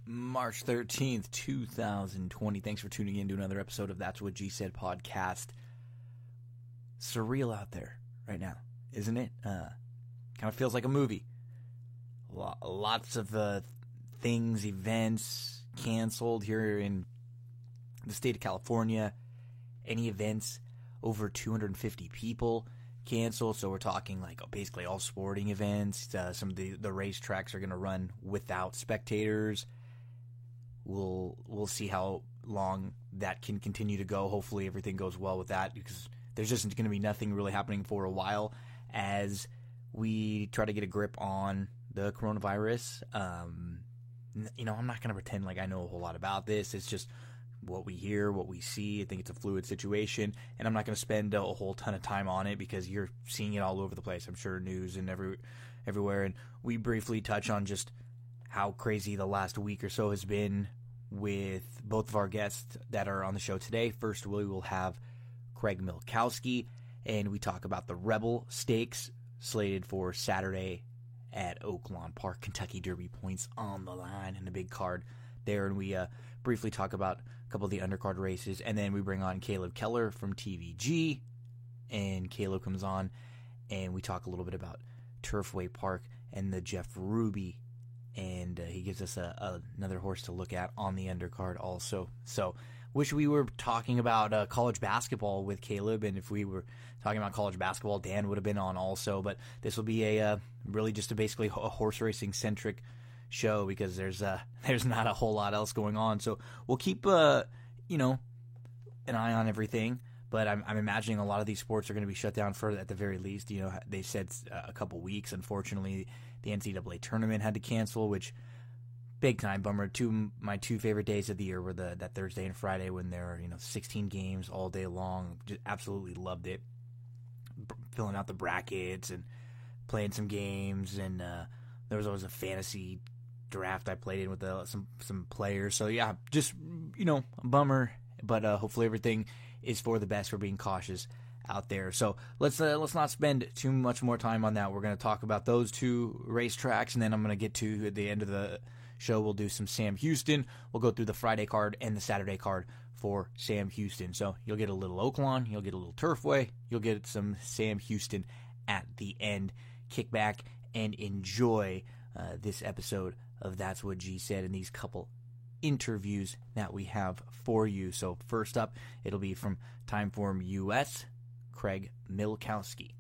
March 13th, 2020. Thanks for tuning in to another episode of That's What G Said podcast. Surreal out there right now, isn't it? Kind of feels like a movie. Lots of things, events canceled here in the state of California. Any events over 250 people canceled. So we're talking like basically all sporting events. Some of the racetracks are going to run without spectators. We'll see how long that can continue to go. Hopefully everything goes well with that, because there's just going to be nothing really happening for a while as we try to get a grip on the coronavirus. I'm not going to pretend like I know a whole lot about this. It's just what we hear, what we see. I think it's a fluid situation, and I'm not going to spend a whole ton of time on it because you're seeing it all over the place. I'm sure news and everywhere. And we briefly touch on just how crazy the last week or so has been with both of our guests that are on the show today. First, we will have Craig Milkowski, and we talk about the Rebel Stakes slated for Saturday at Oaklawn Park. Kentucky Derby points on the line in the big card there, and we briefly talk about a couple of the undercard races, and then we bring on Caleb Keller from TVG, and Caleb comes on, and we talk a little bit about Turfway Park and the Jeff Ruby, and he gives us another horse to look at on the undercard also. So wish we were talking about college basketball with Caleb, and if we were talking about college basketball, Dan would have been on also, but this will be really just basically a horse racing centric show because there's not a whole lot else going on. So we'll keep an eye on everything, but I'm imagining a lot of these sports are going to be shut down for, at the very least. They said a couple weeks. Unfortunately, the NCAA tournament had to cancel, which big time bummer. My two favorite days of the year were that Thursday and Friday when there were 16 games all day long. Just absolutely loved it. Filling out the brackets and playing some games, and there was always a fantasy draft I played in with some players. So yeah, just a bummer, but hopefully everything is for the best. We're being cautious out there. So let's not spend too much more time on that. We're going to talk about those two racetracks, and then I'm going to get to at the end of the show. We'll do some Sam Houston. We'll go through the Friday card and the Saturday card for Sam Houston. So you'll get a little Oaklawn, you'll get a little Turfway, you'll get some Sam Houston at the end. Kick back and enjoy this episode of That's What G Said and these couple interviews that we have for you. So first up, it'll be from Timeform US, Craig Milkowski.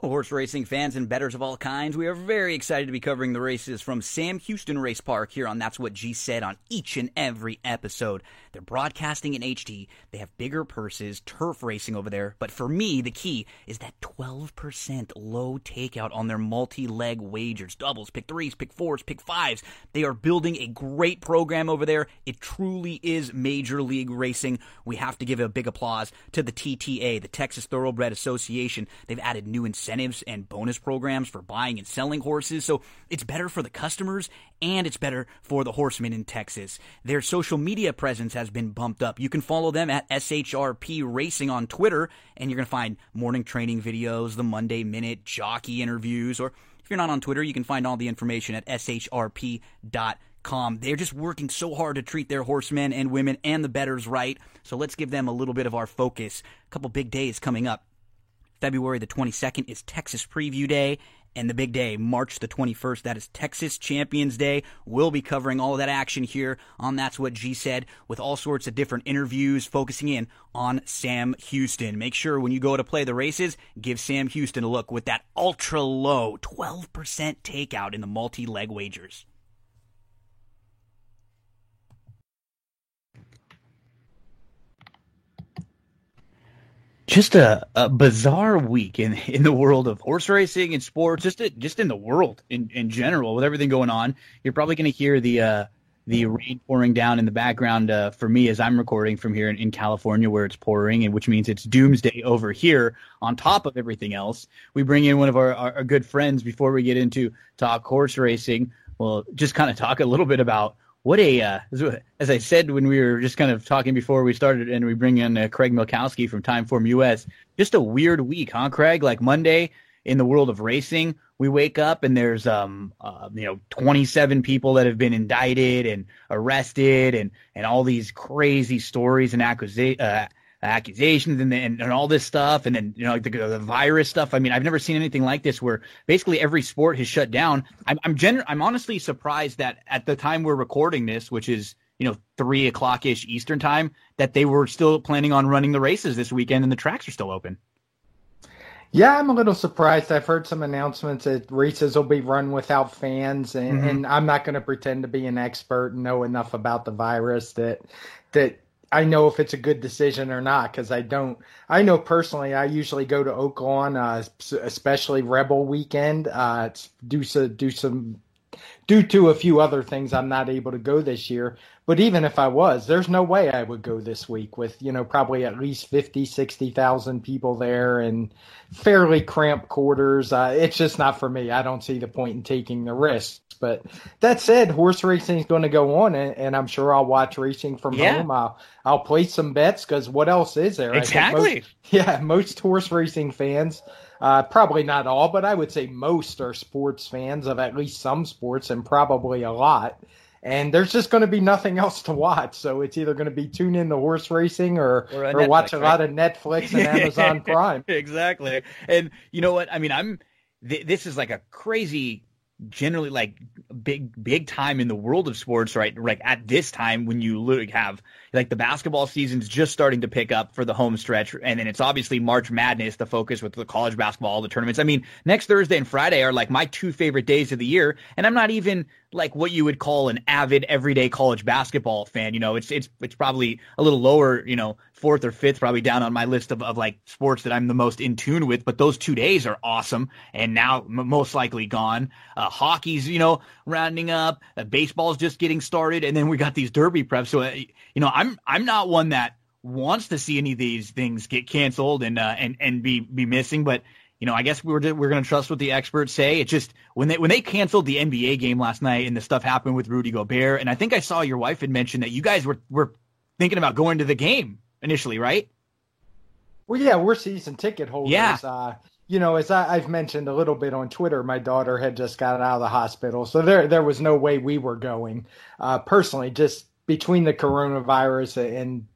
Horse racing fans and bettors of all kinds, we are very excited to be covering the races from Sam Houston Race Park here on That's What G Said on each and every episode. They're broadcasting in HD, they have bigger purses, turf racing over there, but for me, the key is that 12% low takeout on their multi-leg wagers, doubles, pick threes, pick fours, pick fives. They are building a great program over there. It truly is major league racing. We have to give a big applause to the TTA, the Texas Thoroughbred Association. They've added new incentives and bonus programs for buying and selling horses, so it's better for the customers and it's better for the horsemen in Texas. Their social media presence has been bumped up. You can follow them at SHRP Racing on Twitter, and you're going to find morning training videos, the Monday Minute, jockey interviews, or if you're not on Twitter, you can find all the information at shrp.com. They're just working so hard to treat their horsemen and women and the bettors right, so let's give them a little bit of our focus. A couple big days coming up. February the 22nd is Texas Preview Day, and the big day, March the 21st, that is Texas Champions Day. We'll be covering all of that action here on That's What G Said with all sorts of different interviews focusing in on Sam Houston. Make sure when you go to play the races, give Sam Houston a look with that ultra low 12% takeout in the multi-leg wagers. Just a bizarre week in the world of horse racing and sports, just in the world in general with everything going on. You're probably going to hear the rain pouring down in the background for me as I'm recording from here in California where it's pouring, and which means it's doomsday over here on top of everything else. We bring in one of our good friends before we get into talk horse racing. We'll just kind of talk a little bit about what as I said when we were just kind of talking before we started, and we bring in Craig Milkowski from Timeform US. Just a weird week, huh, Craig? Like Monday, in the world of racing, we wake up and there's 27 people that have been indicted and arrested, and all these crazy stories and accusations and all this stuff, and then the virus stuff. I mean, I've never seen anything like this, where basically every sport has shut down. I'm honestly surprised that at the time we're recording this, which is 3:00 ish Eastern time, that they were still planning on running the races this weekend and the tracks are still open. Yeah, I'm a little surprised. I've heard some announcements that races will be run without fans, and I'm not going to pretend to be an expert and know enough about the virus that I know if it's a good decision or not, because I don't. I know personally, I usually go to Oaklawn, especially Rebel weekend, due to a few other things. I'm not able to go this year. But even if I was, there's no way I would go this week with, probably at least 50, 60,000 people there and fairly cramped quarters. It's just not for me. I don't see the point in taking the risk. But that said, horse racing is going to go on, and I'm sure I'll watch racing from home. I'll place some bets, because what else is there? Exactly. Most horse racing fans, probably not all, but I would say most are sports fans of at least some sports, and probably a lot. And there's just going to be nothing else to watch. So it's either going to be tune in to horse racing or Netflix, watch a lot of Netflix and Amazon Prime. Exactly. And you know what? I mean, this is like a crazy, generally like big time in the world of sports, right? Like at this time when you literally have like the basketball season's just starting to pick up for the home stretch. And then it's obviously March Madness, the focus with the college basketball, all the tournaments. I mean, next Thursday and Friday are like my two favorite days of the year. And I'm not even like what you would call an avid everyday college basketball fan. It's probably a little lower, fourth or fifth, probably down on my list of like sports that I'm the most in tune with. But those 2 days are awesome. And now most likely gone. Hockey's, rounding up. Baseball's just getting started. And then we got these derby preps. So, I'm not one that wants to see any of these things get canceled and be missing. But, I guess we're going to trust what the experts say. It's just when they canceled the NBA game last night and the stuff happened with Rudy Gobert. And I think I saw your wife had mentioned that you guys were thinking about going to the game initially, right? Well, yeah, we're season ticket holders. Yeah. As I've mentioned a little bit on Twitter, my daughter had just got out of the hospital. So there was no way we were going. Personally, just between the coronavirus and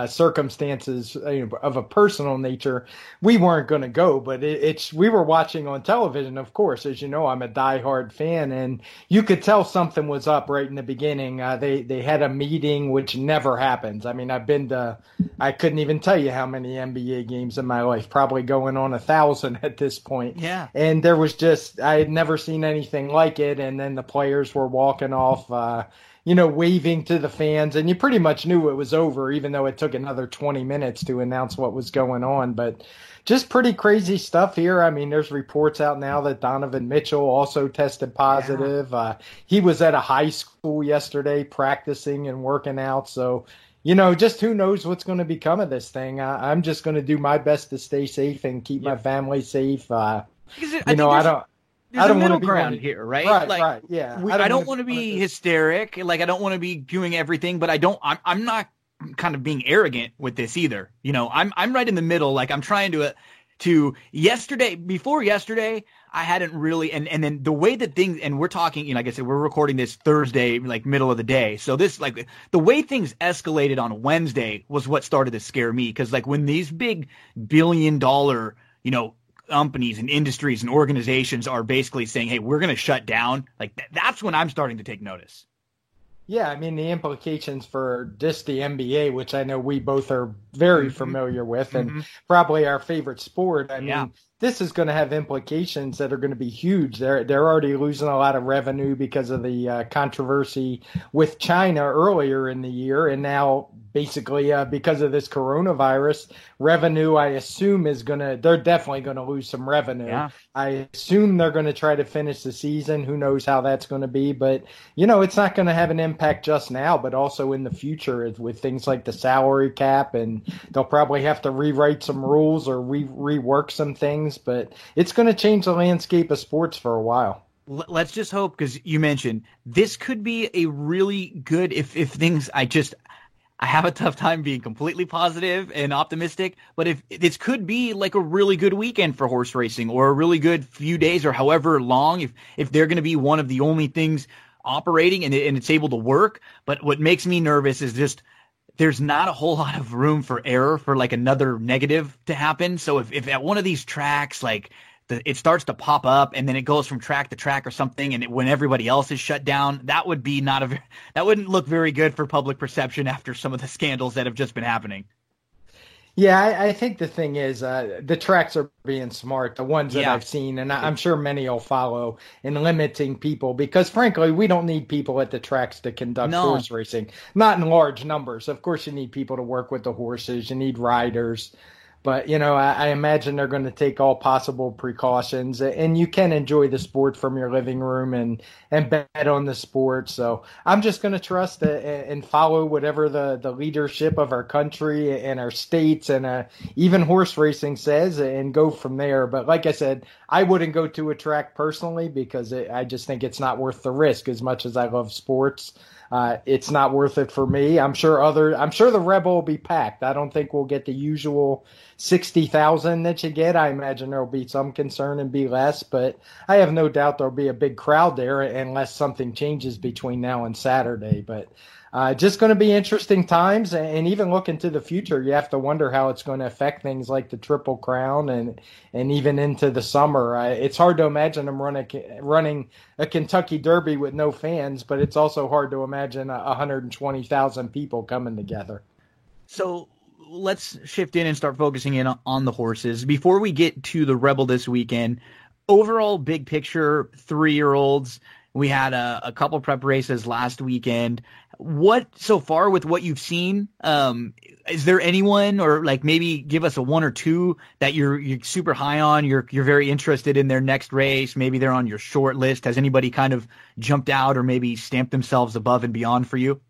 circumstances of a personal nature, we weren't going to go. But we were watching on television, of course. As you know, I'm a diehard fan, and you could tell something was up right in the beginning. They had a meeting, which never happens. I mean, I couldn't even tell you how many NBA games in my life, probably going on 1,000 at this point. Yeah. And I had never seen anything like it. And then the players were walking off, waving to the fans, and you pretty much knew it was over, even though it took another 20 minutes to announce what was going on. But just pretty crazy stuff here. I mean, there's reports out now that Donovan Mitchell also tested positive. Yeah. He was at a high school yesterday practicing and working out. So, just who knows what's going to become of this thing. I'm just going to do my best to stay safe and keep my family safe. There's a middle ground here, right? Right, yeah. I don't want to be hysteric. Like, I don't want to be doing everything, but I'm not kind of being arrogant with this either. I'm right in the middle. Like, I'm trying before yesterday, I hadn't really, and then the way that things, and we're talking, like I said, we're recording this Thursday, like middle of the day. So this, like, the way things escalated on Wednesday was what started to scare me. Cause like when these big $1 billion, companies and industries and organizations are basically saying, hey, we're going to shut down, like that's when I'm starting to take notice. Yeah, I mean, the implications for just the NBA, which I know we both are very familiar with and probably our favorite sport. I mean, this is going to have implications that are going to be huge. They're already losing a lot of revenue because of the controversy with China earlier in the year. And now basically because of this coronavirus, revenue, I assume they're definitely going to lose some revenue. Yeah. I assume they're going to try to finish the season. Who knows how that's going to be, but it's not going to have an impact just now, but also in the future with things like the salary cap, and they'll probably have to rewrite some rules or rework some things, but it's going to change the landscape of sports for a while. Let's just hope, because you mentioned this could be a really good, if things, I have a tough time being completely positive and optimistic, but if this could be like a really good weekend for horse racing or a really good few days or however long, if they're going to be one of the only things operating and it's able to work. But what makes me nervous is just there's not a whole lot of room for error for like another negative to happen. So if at one of these tracks, like it starts to pop up and then it goes from track to track or something, and when everybody else is shut down, that wouldn't look very good for public perception after some of the scandals that have just been happening. Yeah, I think the thing is the tracks are being smart, the ones that I've seen, and I'm sure many will follow, in limiting people because, frankly, we don't need people at the tracks to conduct horse racing. Not in large numbers. Of course, you need people to work with the horses. You need riders. But, I imagine they're going to take all possible precautions, and you can enjoy the sport from your living room and bet on the sport. So I'm just going to trust and follow whatever the leadership of our country and our states and even horse racing says and go from there. But like I said, I wouldn't go to a track personally because I just think it's not worth the risk as much as I love sports. It's not worth it for me. I'm sure the Rebel will be packed. I don't think we'll get the usual 60,000 that you get. I imagine there'll be some concern and be less, but I have no doubt there'll be a big crowd there unless something changes between now and Saturday. But just going to be interesting times, and even looking to the future, you have to wonder how it's going to affect things like the Triple Crown and even into the summer. It's hard to imagine them running a Kentucky Derby with no fans, but it's also hard to imagine 120,000 people coming together. So let's shift in and start focusing in on the horses. Before we get to the Rebel this weekend, overall big picture, 3-year-olds, we had a couple prep races last weekend. What, so far with what you've seen, is there anyone, or like maybe give us a one or two that you're super high on, you're very interested in their next race, maybe they're on your short list? Has anybody kind of jumped out or maybe stamped themselves above and beyond for you?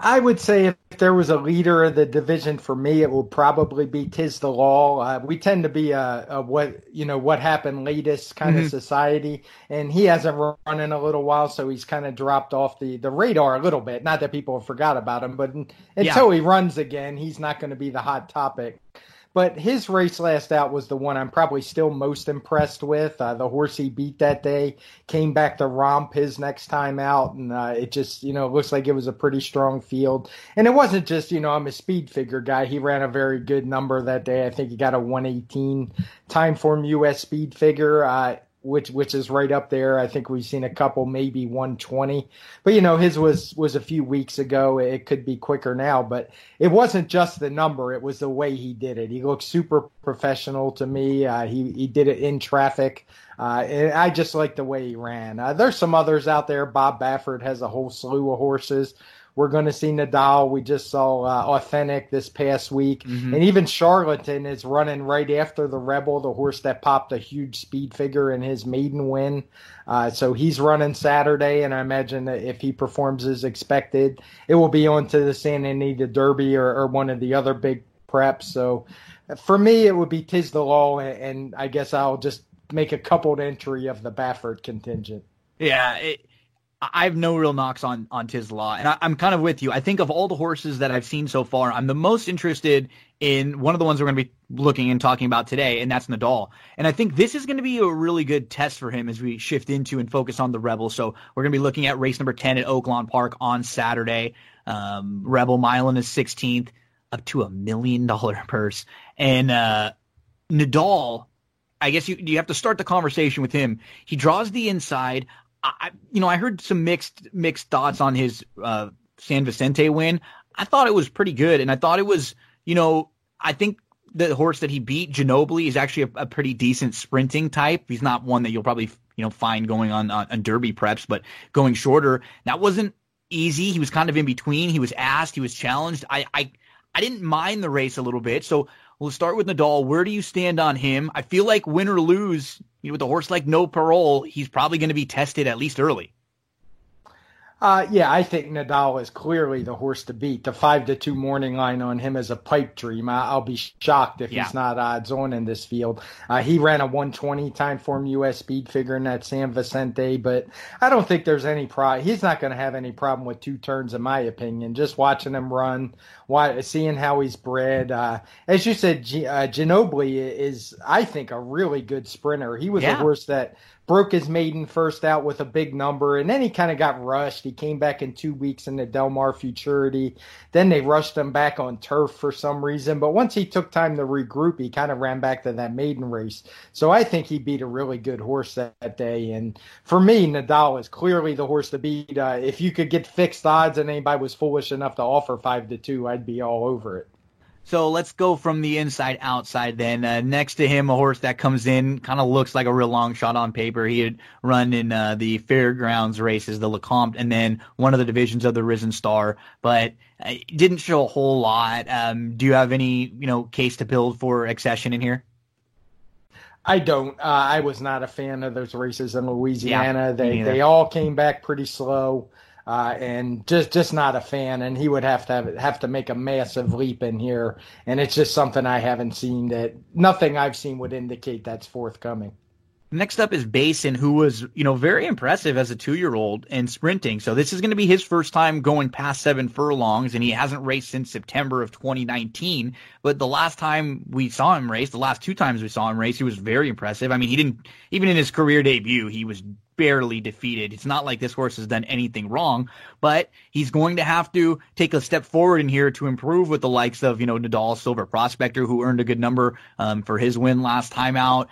I would say if there was a leader of the division for me, it will probably be Tiz the Law. We tend to be a what happened latest kind of society, and he hasn't run in a little while, so he's kind of dropped off the radar a little bit. Not that people have forgot about him, but until he runs again, he's not going to be the hot topic. But his race last out was the one I'm probably still most impressed with. The horse he beat that day came back to romp his next time out, and it just, looks like it was a pretty strong field. And it wasn't just, I'm a speed figure guy. He ran a very good number that day. I think he got a 1:18 Timeform US speed figure, which is right up there. I think we've seen a couple, maybe 1:20. But, his was a few weeks ago. It could be quicker now. But it wasn't just the number. It was the way he did it. He looked super professional to me. He did it in traffic. And I just like the way he ran. There's some others out there. Bob Baffert has a whole slew of horses. We're going to see Nadal. We just saw Authentic this past week. And even Charlatan is running right after the Rebel, the horse that popped a huge speed figure in his maiden win. So he's running Saturday, and I imagine that if he performs as expected, it will be on to the Santa Anita Derby or one of the other big preps. So for me, it would be Tiz the Law, and I guess I'll just make a coupled entry of the Baffert contingent. Yeah, I have no real knocks on Tiz the Law, and I'm kind of with you. I think of all the horses that I've seen so far, I'm the most interested in one of the ones we're going to be looking and talking about today, and that's Nadal. And I think this is going to be a really good test for him as we shift into and focus on the Rebel. So we're going to be looking at race number 10 at Oaklawn Park on Saturday. Rebel mile in his 16th, up to $1 million purse. And Nadal, I guess you have to start the conversation with him. He draws the inside. I heard some mixed thoughts on his San Vicente win. I thought it was pretty good, and I thought it was, I think the horse that he beat, Ginobili, is actually a pretty decent sprinting type. He's not one that you'll probably find going on Derby preps, but going shorter, that wasn't easy. He was kind of in between. He was asked, he was challenged. I didn't mind the race a little bit, so we'll start with Nadal. Where do you stand on him? I feel like win or lose, with a horse like No Parole, he's probably going to be tested at least early. Yeah, I think Nadal is clearly the horse to beat. The 5-2 morning line on him is a pipe dream. I'll be shocked if he's not odds on in this field. He ran a 120 time form US speed figure in that San Vicente, but I don't think there's any problem. He's not going to have any problem with 2 turns, in my opinion. Just watching him run, seeing how he's bred. As you said, Ginobili is, I think, a really good sprinter. He was a horse that broke his maiden first out with a big number, and then he kind of got rushed. He came back in 2 weeks in the Del Mar Futurity. Then they rushed him back on turf for some reason. But once he took time to regroup, he kind of ran back to that maiden race. So I think he beat a really good horse that day. And for me, Nadal is clearly the horse to beat. If you could get fixed odds and anybody was foolish enough to offer 5-2, I'd be all over it. So let's go from the inside outside then. Next to him, a horse that comes in, kind of looks like a real long shot on paper. He had run in the fairgrounds races, the Lecomte, and then one of the divisions of the Risen Star, but didn't show a whole lot. Do you have any, case to build for Accession in here? I don't. I was not a fan of those races in Louisiana. Yeah, they all came back pretty slow. And just not a fan, and he would have to make a massive leap in here, and it's just something I haven't seen. That nothing I've seen would indicate that's forthcoming. Next up is Basin, who was, very impressive as a 2-year-old in sprinting. So this is going to be his first time going past 7 furlongs, and he hasn't raced since September of 2019. But the last time we saw him race, the last 2 times we saw him race, he was very impressive. I mean, he didn't, even in his career debut, he was barely defeated. It's not like this horse has done anything wrong, but he's going to have to take a step forward in here to improve with the likes of, Nadal, Silver Prospector, who earned a good number for his win last time out.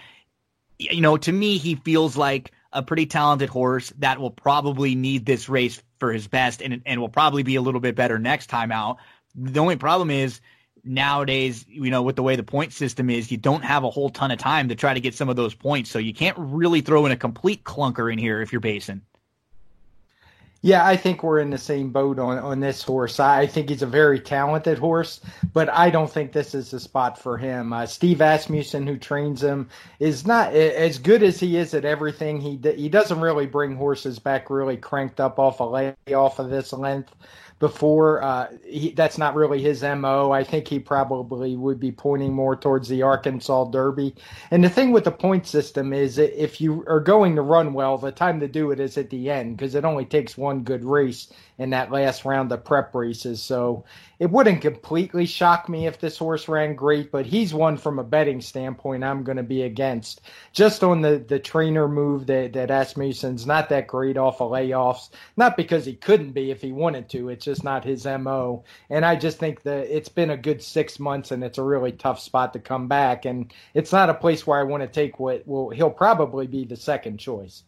To me, he feels like a pretty talented horse that will probably need this race for his best and will probably be a little bit better next time out. The only problem is nowadays, with the way the point system is, you don't have a whole ton of time to try to get some of those points. So you can't really throw in a complete clunker in here if you're Basin. Yeah, I think we're in the same boat on this horse. I think he's a very talented horse, but I don't think this is the spot for him. Steve Asmussen, who trains him, is not as good as he is at everything. He doesn't really bring horses back really cranked up off of this length before. That's not really his MO. I think he probably would be pointing more towards the Arkansas Derby. And the thing with the point system is if you are going to run well, the time to do it is at the end, because it only takes one good race in that last round of prep races. So it wouldn't completely shock me if this horse ran great, but he's one from a betting standpoint I'm going to be against. Just on the trainer move that Asmussen's not that great off of layoffs, not because he couldn't be if he wanted to. It's just not his MO. And I just think that it's been a good 6 months and it's a really tough spot to come back. And it's not a place where I want to take he'll probably be the second choice.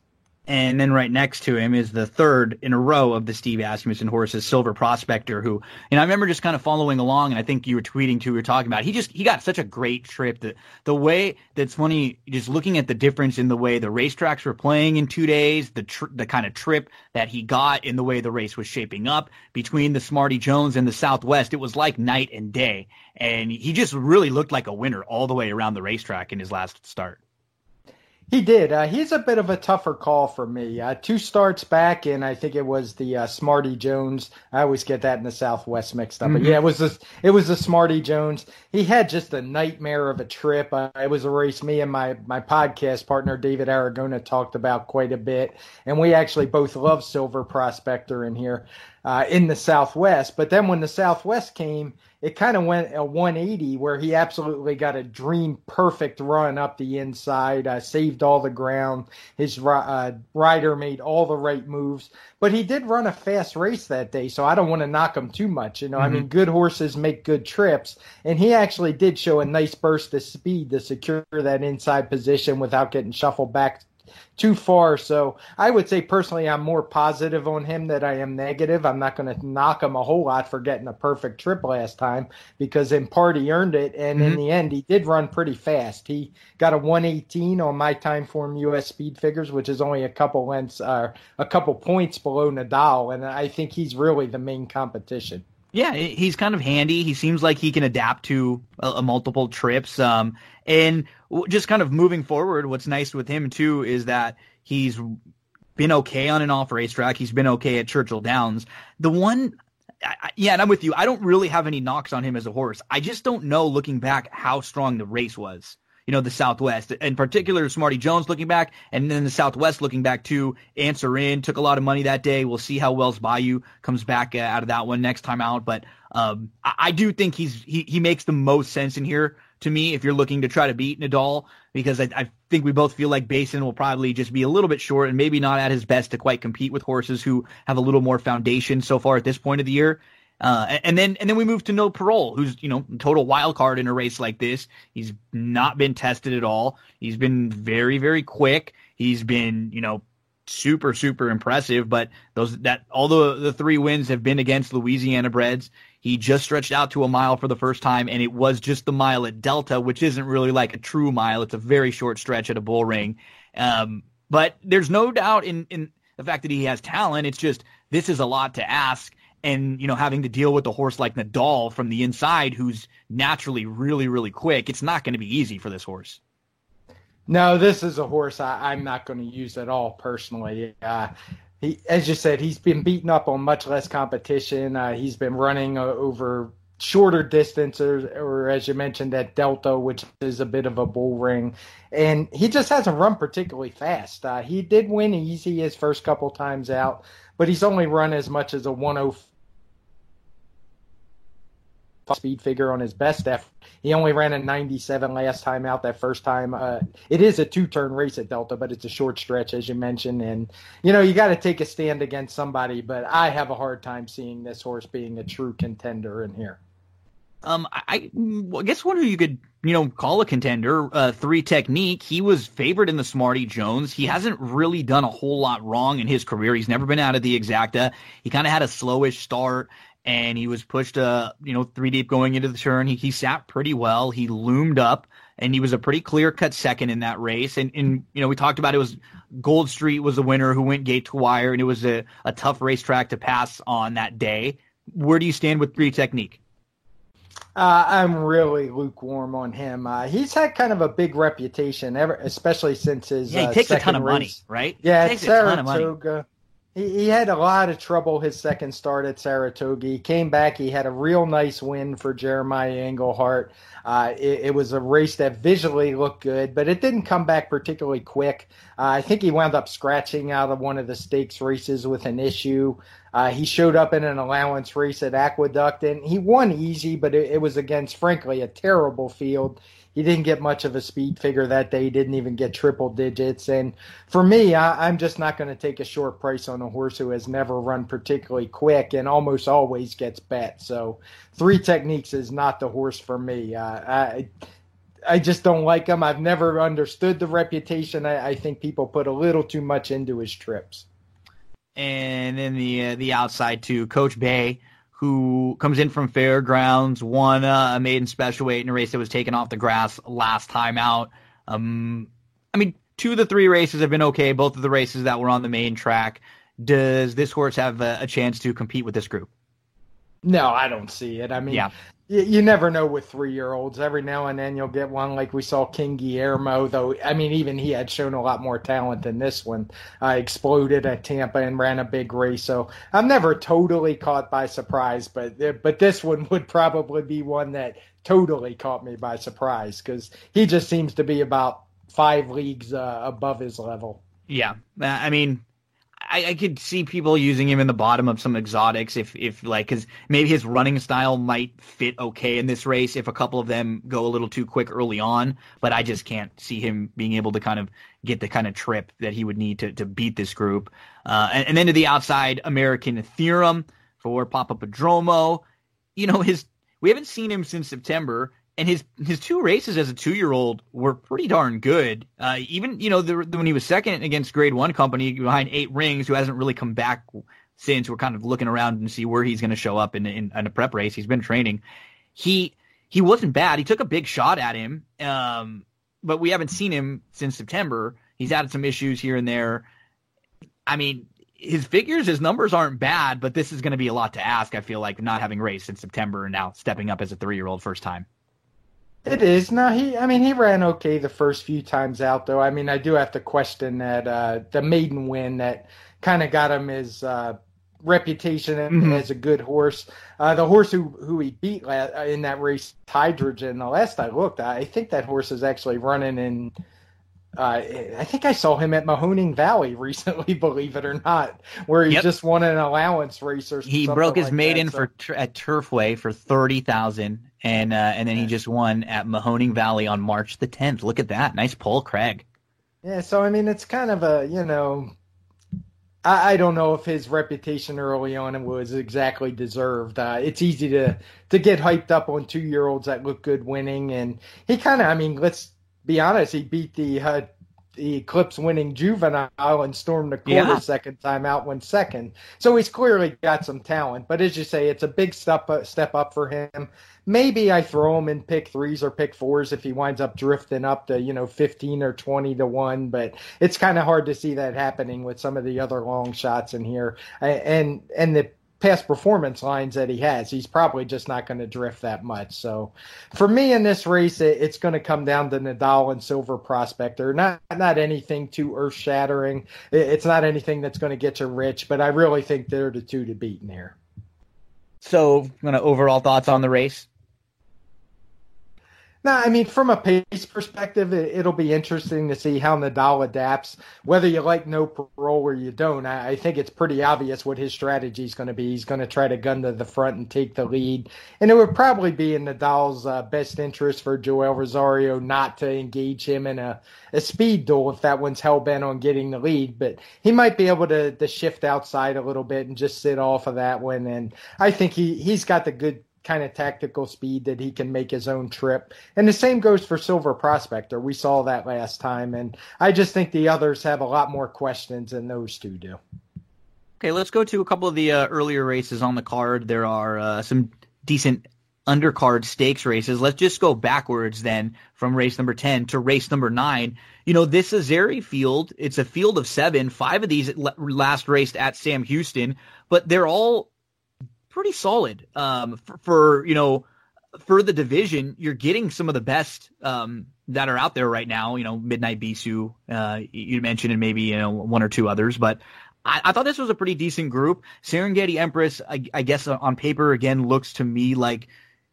And then right next to him is the third in a row of the Steve Asmussen horses, Silver Prospector, who, I remember just kind of following along, and I think you were tweeting too, we were talking about, he got such a great trip. The way that's funny, just looking at the difference in the way the racetracks were playing in 2 days, the kind of trip that he got in the way the race was shaping up between the Smarty Jones and the Southwest, it was like night and day. And he just really looked like a winner all the way around the racetrack in his last start. He did. He's a bit of a tougher call for me. 2 starts back, and I think it was the Smarty Jones. I always get that in the Southwest mixed up. Mm-hmm. But yeah, it was the Smarty Jones. He had just a nightmare of a trip. It was a race me and my podcast partner David Aragona talked about quite a bit, and we actually both love Silver Prospector in here in the Southwest. But then when the Southwest came, it kind of went a 180 where he absolutely got a dream perfect run up the inside, saved all the ground. His rider made all the right moves, but he did run a fast race that day. So I don't want to knock him too much. Mm-hmm. I mean, good horses make good trips, and he actually did show a nice burst of speed to secure that inside position without getting shuffled back too far. So I would say personally I'm more positive on him than I am negative. I'm not going to knock him a whole lot for getting a perfect trip last time, because in part he earned it, and in the end he did run pretty fast. He got a 118 on my time form US speed figures, which is only a couple points below Nadal, and I think he's really the main competition. Yeah, he's kind of handy. He seems like he can adapt to multiple trips. And just kind of moving forward, what's nice with him, too, is that he's been okay on an off racetrack. He's been okay at Churchill Downs. The one, and I'm with you. I don't really have any knocks on him as a horse. I just don't know, looking back, how strong the race was. The Southwest, in particular, Smarty Jones looking back, and then the Southwest looking back too. Answer In took a lot of money that day. We'll see how Wells Bayou comes back out of that one next time out. But I do think he makes the most sense in here to me if you're looking to try to beat Nadal, because I think we both feel like Basin will probably just be a little bit short and maybe not at his best to quite compete with horses who have a little more foundation so far at this point of the year. And then we move to No Parole, who's, total wild card in a race like this. He's not been tested at all. He's been very, very quick. He's been, super, super impressive, but all the 3 wins have been against Louisiana breds. He just stretched out to a mile for the first time, and it was just the mile at Delta, which isn't really like a true mile. It's a very short stretch at a bull ring. But there's no doubt in the fact that he has talent. It's just, this is a lot to ask. And, having to deal with a horse like Nadal from the inside, who's naturally really, really quick, it's not going to be easy for this horse. No, this is a horse I'm not going to use at all personally. He, as you said, he's been beaten up on much less competition. He's been running over shorter distances, or as you mentioned, at Delta, which is a bit of a bull ring. And he just hasn't run particularly fast. He did win easy his first couple times out, but he's only run as much as a 105 speed figure on his best effort. He only ran a 97 last time out, that first time. It is a 2-turn race at Delta, but it's a short stretch, as you mentioned. And, you got to take a stand against somebody, but I have a hard time seeing this horse being a true contender in here. I guess one who you could, call a contender, 3 Technique. He was favored in the Smarty Jones. He hasn't really done a whole lot wrong in his career. He's never been out of the Exacta. He kind of had a slowish start, and he was pushed, 3 deep going into the turn. He sat pretty well. He loomed up, and he was a pretty clear-cut second in that race. And we talked about it was Gold Street was the winner who went gate to wire, and it was a tough racetrack to pass on that day. Where do you stand with 3 Technique? I'm really lukewarm on him. He's had kind of a big reputation, especially since his he takes a ton of race. Money, right? Yeah, he at Saratoga. He had a lot of trouble his second start at Saratoga. He came back. He had a real nice win for Jeremiah Englehart. It was a race that visually looked good, but it didn't come back particularly quick. I think he wound up scratching out of one of the stakes races with an issue. He showed up in an allowance race at Aqueduct, and he won easy, but it was against, frankly, a terrible field. He didn't get much of a speed figure that day. He didn't even get triple digits. And for me, I'm just not going to take a short price on a horse who has never run particularly quick and almost always gets bet. So 3 Techniques is not the horse for me. I just don't like him. I've never understood the reputation. I think people put a little too much into his trips. And then the outside too, Coach Bay, who comes in from Fairgrounds, won a maiden special weight in a race that was taken off the grass last time out. 2 of the 3 races have been okay, both of the races that were on the main track. Does this horse have a chance to compete with this group? No, I don't see it. Yeah. You never know with 3-year-olds. Every now and then you'll get one like we saw King Guillermo, though. Even he had shown a lot more talent than this one. Exploded at Tampa and ran a big race. So I'm never totally caught by surprise, but this one would probably be one that totally caught me by surprise because he just seems to be about 5 leagues above his level. Yeah. I could see people using him in the bottom of some exotics if because maybe his running style might fit okay in this race if a couple of them go a little too quick early on, but I just can't see him being able to kind of get the kind of trip that he would need to beat this group. And then to the outside, American Theorem for Papapadromo. We haven't seen him since September. And his 2 races as a 2-year-old were pretty darn good. Even when he was second against Grade 1 Company behind 8 Rings, who hasn't really come back since. We're kind of looking around and see where he's going to show up in a prep race. He's been training. He wasn't bad. He took a big shot at him, but we haven't seen him since September. He's had some issues here and there. His figures, his numbers aren't bad, but this is going to be a lot to ask. I feel like not having raced in September and now stepping up as a 3-year-old first time. It is. No, he ran okay the first few times out, though. I mean, I do have to question that the maiden win that kind of got him his reputation Hmm. as a good horse. The horse who he beat in that race, Hydrogen, the last I looked, I think that horse is actually running in. I think I saw him at Mahoning Valley recently, believe it or not, where he Yep. just won an allowance race or He something broke his like that. maiden So at Turfway for 30,000, and then he yeah. just won at Mahoning Valley on March the 10th. Look at that, nice pull, Craig. Yeah, so I mean, it's kind of a, I don't know if his reputation early on was exactly deserved. It's easy to get hyped up on 2 year olds that look good winning, and he kind of, I mean, let's be honest, he beat the Eclipse winning Juvenile and stormed the quarter Yeah. second time out, went second. So he's clearly got some talent. But as you say, it's a big step up for him. Maybe I throw him in pick threes or pick fours if he winds up drifting up to 15 or 20 to 1. But it's kind of hard to see that happening with some of the other long shots in here, and the past performance lines that he has. He's probably just not going to drift that much. So for me in this race, it's going to come down to Nadal and Silver Prospector. Not anything too earth shattering. It's not anything that's going to get you rich, but I really think they're the two to beat in here. So, overall thoughts on the race? No, I mean, from a pace perspective, it'll be interesting to see how Nadal adapts. Whether you like no parole or you don't, I think it's pretty obvious what his strategy is going to be. He's going to try to gun to the front and take the lead. And it would probably be in Nadal's best interest for Joel Rosario not to engage him in a speed duel if that one's hell bent on getting the lead. But he might be able to shift outside a little bit and just sit off of that one. And I think he's got the good kind of tactical speed that he can make his own trip. And the same goes for Silver Prospector. We saw that last time. And I just think the others have a lot more questions than those two do. Okay, let's go to a couple of the earlier races on the card. There are some decent undercard stakes races. Let's just go backwards then from race number 10 to race number 9. This Azeri field, it's a field of 7. 5 of these last raced at Sam Houston, but they're all pretty solid. For the division, you're getting some of the best that are out there right now. Midnight Bisou, you mentioned, and maybe one or two others, but I thought this was a pretty decent group. Serengeti Empress, I guess on paper again looks to me like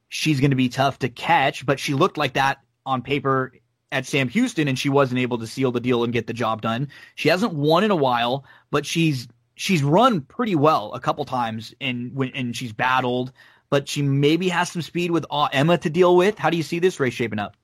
she's going to be tough to catch, but she looked like that on paper at Sam Houston, and she wasn't able to seal the deal and get the job done. She hasn't won in a while, but she's run pretty well a couple times, and she's battled, but she maybe has some speed with Emma to deal with. How do you see this race shaping up?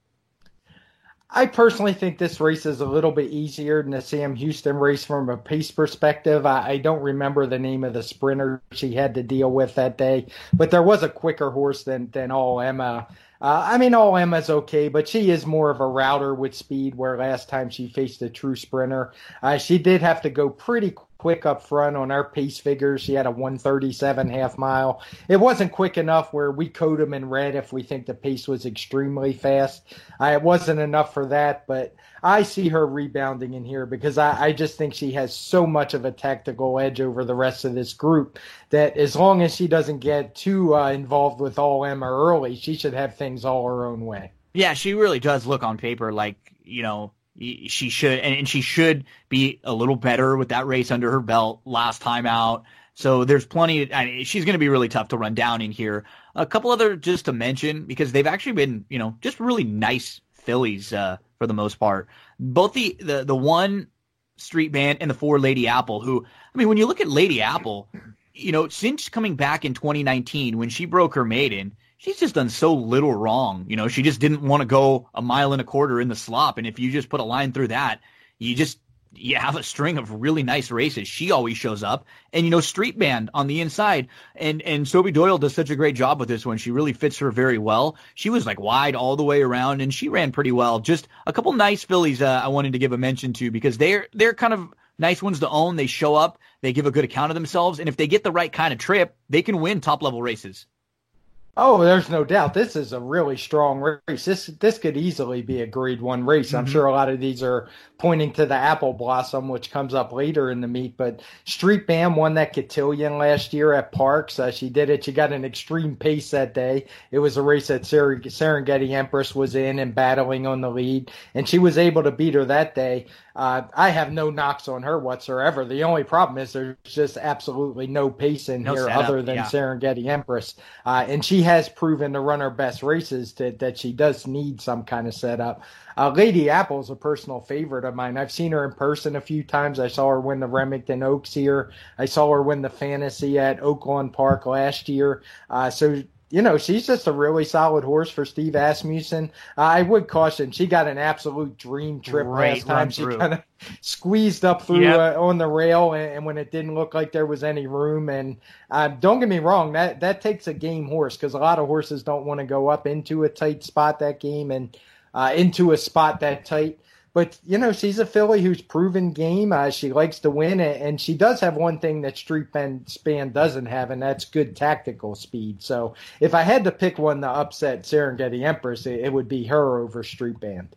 I personally think this race is a little bit easier than the Sam Houston race from a pace perspective. I don't remember the name of the sprinter she had to deal with that day, but there was a quicker horse than All Emma. I mean, All Emma's okay, but she is more of a router with speed, where last time she faced a true sprinter. She did have to go pretty quick up front on our pace figures. She had a 137 half mile. It wasn't quick enough where we code them in red if we think the pace was extremely fast. It wasn't enough for that, but I see her rebounding in here because I just think she has so much of a tactical edge over the rest of this group that as long as she doesn't get too involved with All Emma early, she should have things all her own way. Yeah, she really does look on paper like, she should, and she should be a little better with that race under her belt last time out. So there's plenty. She's going to be really tough to run down in here. A couple other just to mention, because they've actually been, just really nice fillies for the most part. Both the one Street Band and the 4 Lady Apple, who, I mean, when you look at Lady Apple, since coming back in 2019 when she broke her maiden, she's just done so little wrong. She just didn't want to go a mile and a quarter in the slop. And if you just put a line through that, you have a string of really nice races. She always shows up. And, Street Band on the inside. And Sophie Doyle does such a great job with this one. She really fits her very well. She was like wide all the way around, and she ran pretty well. Just a couple nice fillies I wanted to give a mention to, because they're kind of nice ones to own. They show up. They give a good account of themselves. And if they get the right kind of trip, they can win top-level races. Oh, there's no doubt. This is a really strong race. This could easily be a Grade 1 race. I'm Mm-hmm. sure a lot of these are pointing to the Apple Blossom, which comes up later in the meet. But Street Bam won that cotillion last year at Parks. She did it. She got an extreme pace that day. It was a race that Serengeti Empress was in and battling on the lead, and she was able to beat her that day. I have no knocks on her whatsoever. The only problem is there's just absolutely no pace in here setup, other than yeah. Serengeti Empress. And she has proven to run her best races that she does need some kind of setup. Lady Apple's a personal favorite of mine. I've seen her in person a few times. I saw her win the Remington Oaks here. I saw her win the Fantasy at Oaklawn Park last year. She's just a really solid horse for Steve Asmussen. I would caution, she got an absolute dream trip last time. She kind of squeezed up through on the rail, and when it didn't look like there was any room. And don't get me wrong, that takes a game horse, because a lot of horses don't want to go up into a tight spot that game and into a spot that tight. But, she's a filly who's proven game. She likes to win, and she does have one thing that Street Span doesn't have, and that's good tactical speed. So if I had to pick one to upset Serengeti Empress, it would be her over Street Band.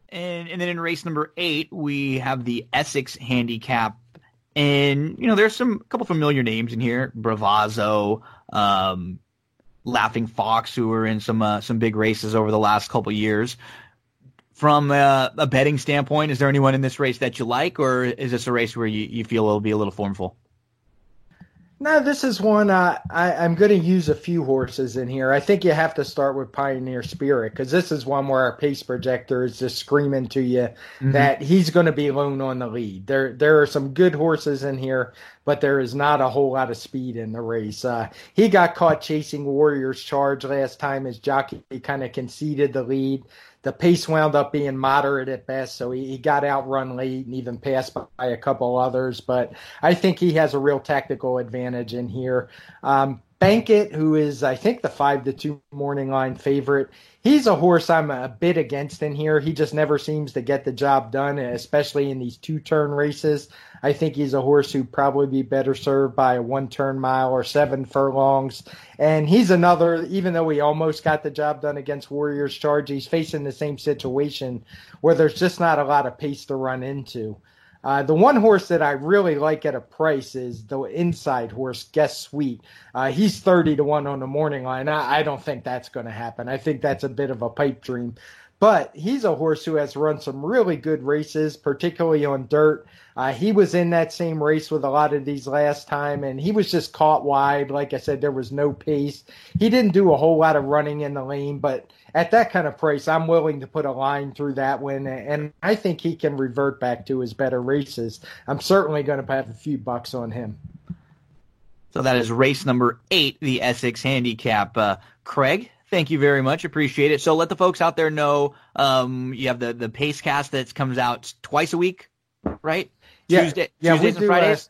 And then in race number 8, we have the Essex Handicap. And, there's a couple familiar names in here. Bravazzo, Laughing Fox, who were in some big races over the last couple years. From a betting standpoint, is there anyone in this race that you like, or is this a race where you feel it'll be a little formful? No, this is one I'm going to use a few horses in here. I think you have to start with Pioneer Spirit, because this is one where our pace projector is just screaming to you that he's going to be alone on the lead. There are some good horses in here, but there is not a whole lot of speed in the race. He got caught chasing Warrior's Charge last time. His jockey kind of conceded the lead. The pace wound up being moderate at best, so he got outrun late and even passed by a couple others. But I think he has a real tactical advantage in here. Bankit, who is, I think, the 5-2 morning line favorite, he's a horse I'm a bit against in here. He just never seems to get the job done, especially in these 2-turn races. I think he's a horse who'd probably be better served by a 1-turn mile or 7 furlongs. And he's another, even though he almost got the job done against Warrior's Charge, he's facing the same situation where there's just not a lot of pace to run into. The one horse that I really like at a price is the inside horse, Guess Sweet. He's 30-1 on the morning line. I don't think that's going to happen. I think that's a bit of a pipe dream. But he's a horse who has run some really good races, particularly on dirt. He was in that same race with a lot of these last time, and he was just caught wide. Like I said, there was no pace. He didn't do a whole lot of running in the lane, but at that kind of price, I'm willing to put a line through that one, and I think he can revert back to his better races. I'm certainly going to have a few bucks on him. So that is race number 8, the Essex Handicap. Craig, thank you very much. Appreciate it. So let the folks out there know you have the Pace Cast that comes out twice a week, right? Yeah, Tuesdays and Fridays?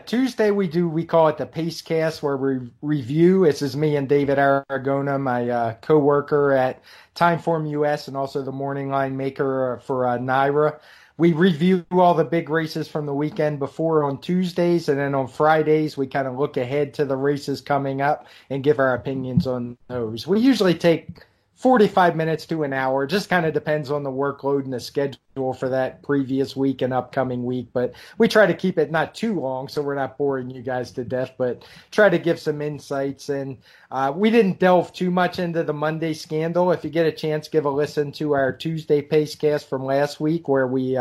Tuesday we call it the Pace Cast, where we review. This is me and David Aragona, my co-worker at Timeform US and also the morning line maker for NYRA. We review all the big races from the weekend before on Tuesdays, and then on Fridays we kind of look ahead to the races coming up and give our opinions on those. We usually take 45 minutes to an hour. Just kind of depends on the workload and the schedule for that previous week and upcoming week. But we try to keep it not too long so we're not boring you guys to death, but try to give some insights. And we didn't delve too much into the Monday scandal. If you get a chance, give a listen to our Tuesday Pacecast from last week, where we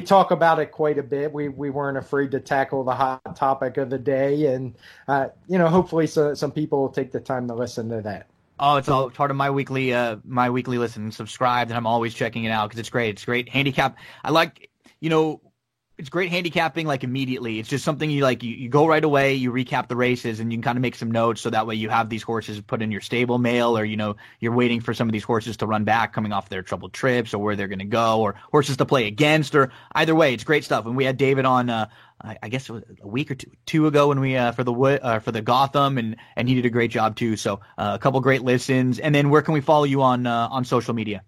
talk about it quite a bit. We weren't afraid to tackle the hot topic of the day. And, hopefully some people will take the time to listen to that. Oh, it's all part of my weekly listen. Subscribe, and I'm always checking it out because it's great. It's great handicap. I like, it's great handicapping like immediately. It's just something you go right away, you recap the races, and you can kind of make some notes so that way you have these horses put in your stable mail, or you're waiting for some of these horses to run back coming off their troubled trips, or where they're going to go, or horses to play against, or either way, it's great stuff. And we had David on I guess it was a week or two ago when we for the Gotham, and he did a great job too. So a couple great listens. And then where can we follow you on social media?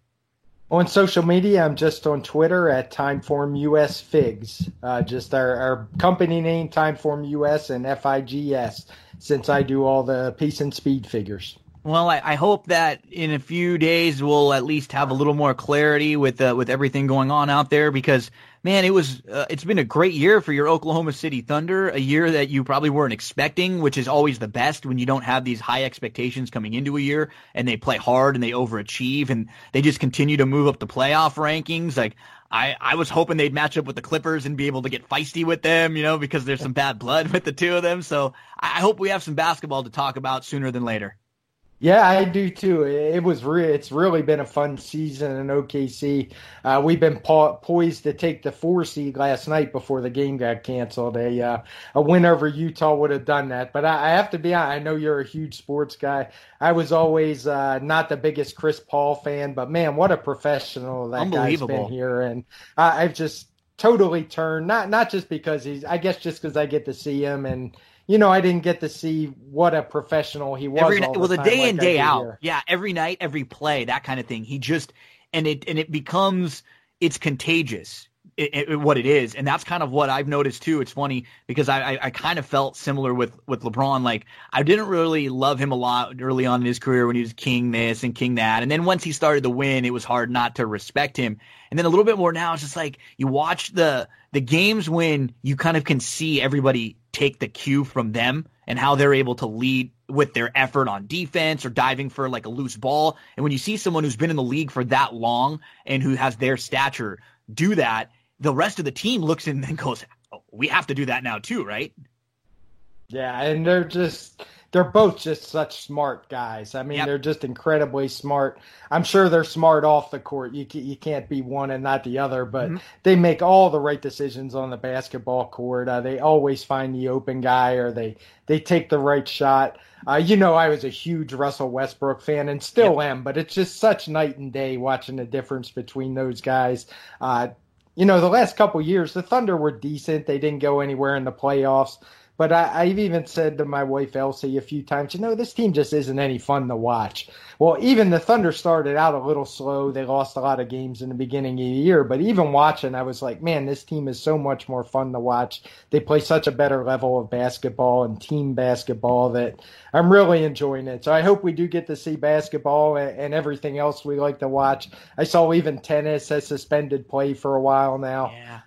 On social media, I'm just on Twitter at Timeform US Figs. Just our company name, Timeform US, and FIGS, since I do all the Peace and Speed figures. Well, I hope that in a few days we'll at least have a little more clarity with everything going on out there, because man, it's been a great year for your Oklahoma City Thunder, a year that you probably weren't expecting, which is always the best when you don't have these high expectations coming into a year and they play hard and they overachieve and they just continue to move up the playoff rankings. Like I was hoping they'd match up with the Clippers and be able to get feisty with them, because there's some bad blood with the two of them. So I hope we have some basketball to talk about sooner than later. Yeah, I do too. It's really been a fun season in OKC. We've been poised to take the 4 seed last night before the game got canceled. A win over Utah would have done that. But I have to be honest, I know you're a huge sports guy. I was always not the biggest Chris Paul fan, but man, what a professional that guy's been here. And I've just totally turned, not just because I guess just because I get to see him and I didn't get to see what a professional he was. The day in, day out. Here. Yeah, every night, every play, that kind of thing. He just it becomes contagious. What it is, and that's kind of what I've noticed too. It's funny because I kind of felt similar with LeBron. Like I didn't really love him a lot early on in his career when he was king this and king that, and then once he started to win, it was hard not to respect him. And then a little bit more now, it's just like you watch the games when you kind of can see everybody take the cue from them and how they're able to lead with their effort on defense or diving for like a loose ball. And when you see someone who's been in the league for that long and who has their stature do that, the rest of the team looks in and goes, oh, we have to do that now too, right? Yeah, and they're both just such smart guys. I mean, They're just incredibly smart. I'm sure they're smart off the court. You can't be one and not the other, but they make all the right decisions on the basketball court. They always find the open guy or they take the right shot. I was a huge Russell Westbrook fan and still am, but it's just such night and day watching the difference between those guys. The last couple years, the Thunder were decent. They didn't go anywhere in the playoffs. But I've even said to my wife, Elsie, a few times, this team just isn't any fun to watch. Well, even the Thunder started out a little slow. They lost a lot of games in the beginning of the year. But even watching, I was like, man, this team is so much more fun to watch. They play such a better level of basketball and team basketball that I'm really enjoying it. So I hope we do get to see basketball and everything else we like to watch. I saw even tennis has suspended play for a while now. Yeah.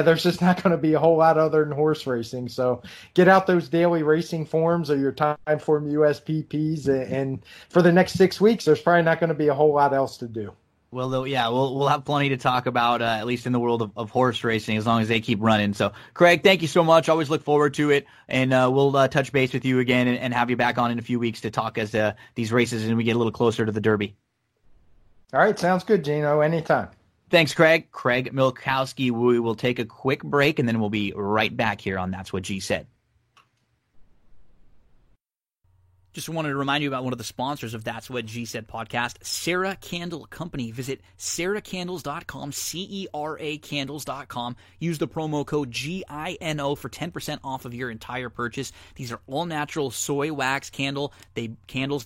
There's just not going to be a whole lot other than horse racing. So get out those daily racing forms or your Timeform USPPs. And for the next 6 weeks, there's probably not going to be a whole lot else to do. Well, we'll have plenty to talk about, at least in the world of horse racing, as long as they keep running. So, Craig, thank you so much. Always look forward to it. And we'll touch base with you again and have you back on in a few weeks to talk as these races and we get a little closer to the Derby. All right. Sounds good, Gino. Anytime. Thanks, Craig. Craig Milkowski. We will take a quick break, and then we'll be right back here on That's What G Said. Just wanted to remind you about one of the sponsors of That's What G Said podcast, Sarah Candle Company. Visit sarahcandles.com, CERA candles.com. Use the promo code GINO for 10% off of your entire purchase. These are all-natural soy wax candles. They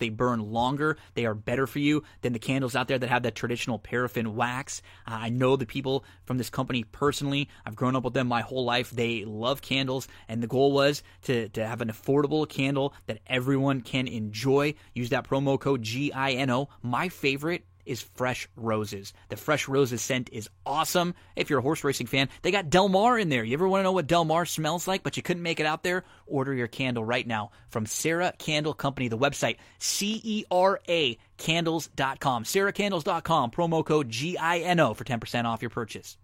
burn longer. They are better for you than the candles out there that have that traditional paraffin wax. I know the people from this company personally. I've grown up with them my whole life. They love candles, and the goal was to have an affordable candle that everyone can enjoy. Use that promo code GINO. My favorite is Fresh Roses. The Fresh Roses scent is awesome. If you're a horse racing fan, they got Del Mar in there. You ever want to know what Del Mar smells like, but you couldn't make it out there? Order your candle right now from Sarah Candle Company. The website, CERA candles.com. sarahcandles.com. Promo code GINO for 10% off your purchase.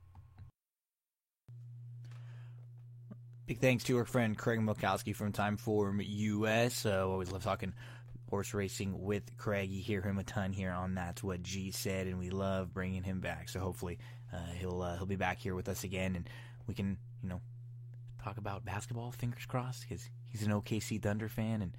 Big thanks to our friend Craig Milkowski from Timeform US. Always love talking horse racing with Craig. You hear him a ton here on That's What G Said, and we love bringing him back. So hopefully he'll be back here with us again, and we can talk about basketball. Fingers crossed, because he's an OKC Thunder fan, and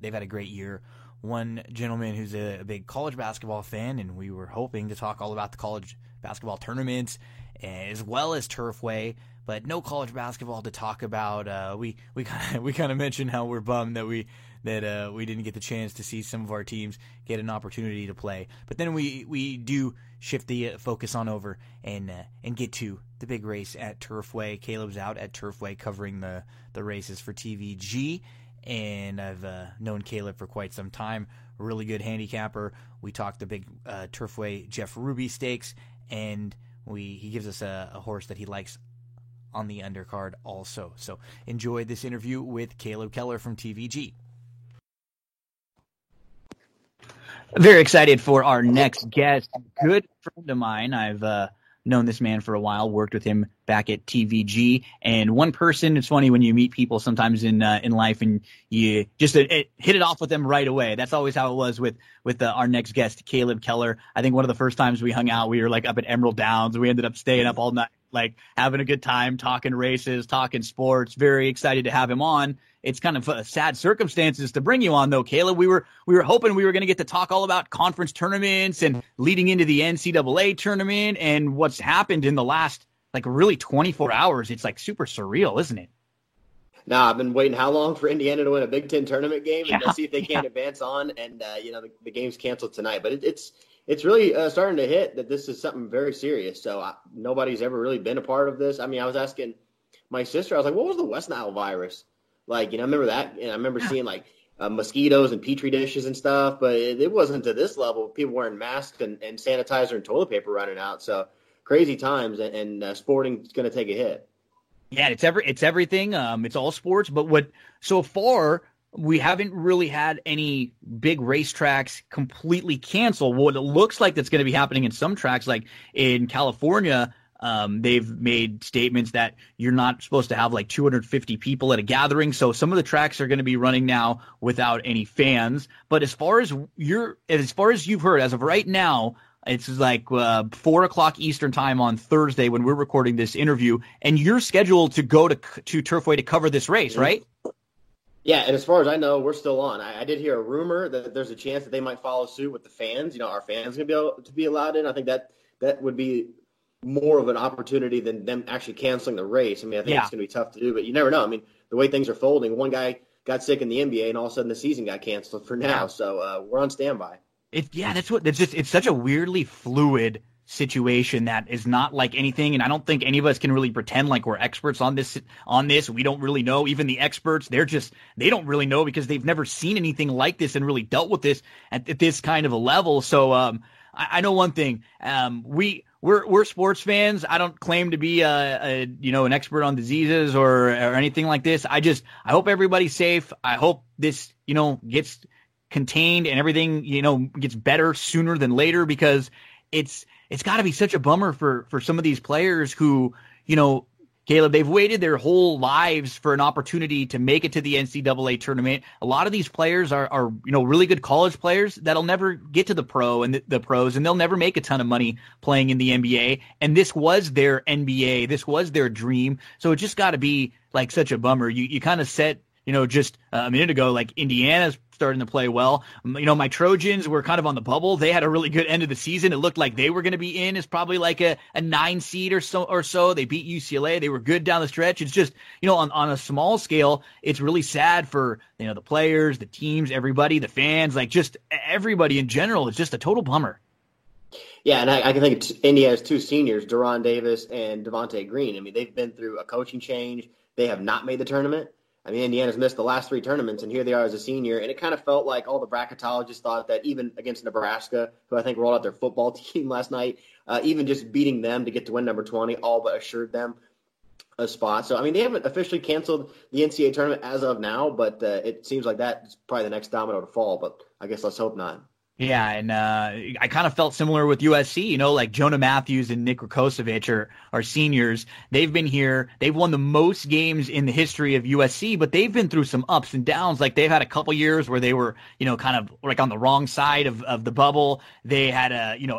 they've had a great year. One gentleman who's a big college basketball fan, and we were hoping to talk all about the college basketball tournaments as well as Turfway. But no college basketball to talk about. We kind of mentioned how we're bummed that we that we didn't get the chance to see some of our teams get an opportunity to play. But then we do shift the focus on over and get to the big race at Turfway. Caleb's out at Turfway covering the races for TVG, and I've known Caleb for quite some time. A really good handicapper. We talked the big Turfway Jeff Ruby Stakes, and he gives us a horse that he likes on the undercard also. So enjoy this interview with Caleb Keller from TVG. Very excited for our next guest. Good friend of mine. I've known this man for a while, worked with him back at TVG. And one person, it's funny when you meet people sometimes in life and you just hit it off with them right away. That's always how it was with our next guest, Caleb Keller. I think one of the first times we hung out, we were like up at Emerald Downs. We ended up staying up all night, like having a good time, talking races, talking sports. Very excited to have him on. It's kind of sad circumstances to bring you on, though, Caleb. We were hoping we were going to get to talk all about conference tournaments and leading into the NCAA tournament and what's happened in the last, like, really 24 hours. It's, like, super surreal, isn't it? No, I've been waiting how long for Indiana to win a Big Ten tournament game and see if they can't advance on. And, the game's canceled tonight. But it's really starting to hit that this is something very serious. So nobody's ever really been a part of this. I mean, I was asking my sister, I was like, what was the West Nile virus? Like, I remember that, and I remember seeing, like, mosquitoes and Petri dishes and stuff, but it wasn't to this level. People wearing masks and sanitizer and toilet paper running out. So crazy times, and sporting's going to take a hit. Yeah, it's everything. It's all sports, but so far we haven't really had any big racetracks completely cancel. What it looks like that's going to be happening in some tracks, like in California. They've made statements that you're not supposed to have like 250 people at a gathering. So some of the tracks are going to be running now without any fans. But as far as you've heard, as of right now, it's like 4:00 Eastern time on Thursday when we're recording this interview, and you're scheduled to go to Turfway to cover this race, right? Yeah, and as far as I know, we're still on. I did hear a rumor that there's a chance that they might follow suit with the fans. Our fans going to be able to be allowed in. I think that would be more of an opportunity than them actually canceling the race. I mean, I think it's going to be tough to do, but you never know. I mean, the way things are folding, one guy got sick in the NBA and all of a sudden the season got canceled for now. Yeah. So we're on standby. It's such a weirdly fluid situation that is not like anything. And I don't think any of us can really pretend like we're experts on this. We don't really know. Even the experts, they don't really know because they've never seen anything like this and really dealt with this at this kind of a level. So I know one thing. We're sports fans. I don't claim to be an expert on diseases or anything like this. I hope everybody's safe. I hope this gets contained and everything gets better sooner than later, because it's got to be such a bummer for some of these players who Caleb, they've waited their whole lives for an opportunity to make it to the NCAA tournament. A lot of these players are really good college players that'll never get to the pros, and they'll never make a ton of money playing in the NBA. And this was their NBA. This was their dream. So it just got to be like such a bummer. You kind of said, just a minute ago, like Indiana's starting to play well. My Trojans were kind of on the bubble. They had a really good end of the season. It looked like they were going to be in as probably like a 9 seed or so. They beat UCLA. They were good down the stretch. It's just, on a small scale, it's really sad for, the players, the teams, everybody, the fans, like just everybody in general. It's just a total bummer. Yeah, and I can think India has 2 seniors, Deron Davis and Devontae Green. I mean, they've been through a coaching change. They have not made the tournament. I mean, Indiana's missed the last 3 tournaments, and here they are as a senior. And it kind of felt like all the bracketologists thought that even against Nebraska, who I think rolled out their football team last night, even just beating them to get to win number 20 all but assured them a spot. So, I mean, they haven't officially canceled the NCAA tournament as of now, but it seems like that's probably the next domino to fall. But I guess let's hope not. Yeah, and I kind of felt similar with USC, like Jonah Matthews and Nick Rakocevic are seniors. They've been here. They've won the most games in the history of USC, but they've been through some ups and downs. Like they've had a couple years where they were, kind of like on the wrong side of the bubble. They had,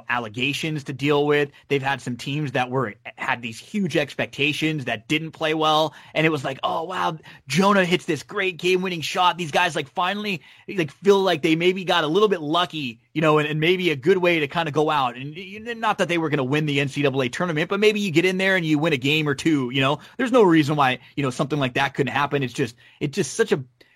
allegations to deal with. They've had some teams that had these huge expectations that didn't play well. And it was like, oh, wow, Jonah hits this great game-winning shot. These guys finally feel like they maybe got a little bit lucky and maybe a good way to kind of go out. And not that they were going to win the NCAA tournament, but maybe you get in there and you win a game or two. There's no reason why, something like that couldn't happen. It's just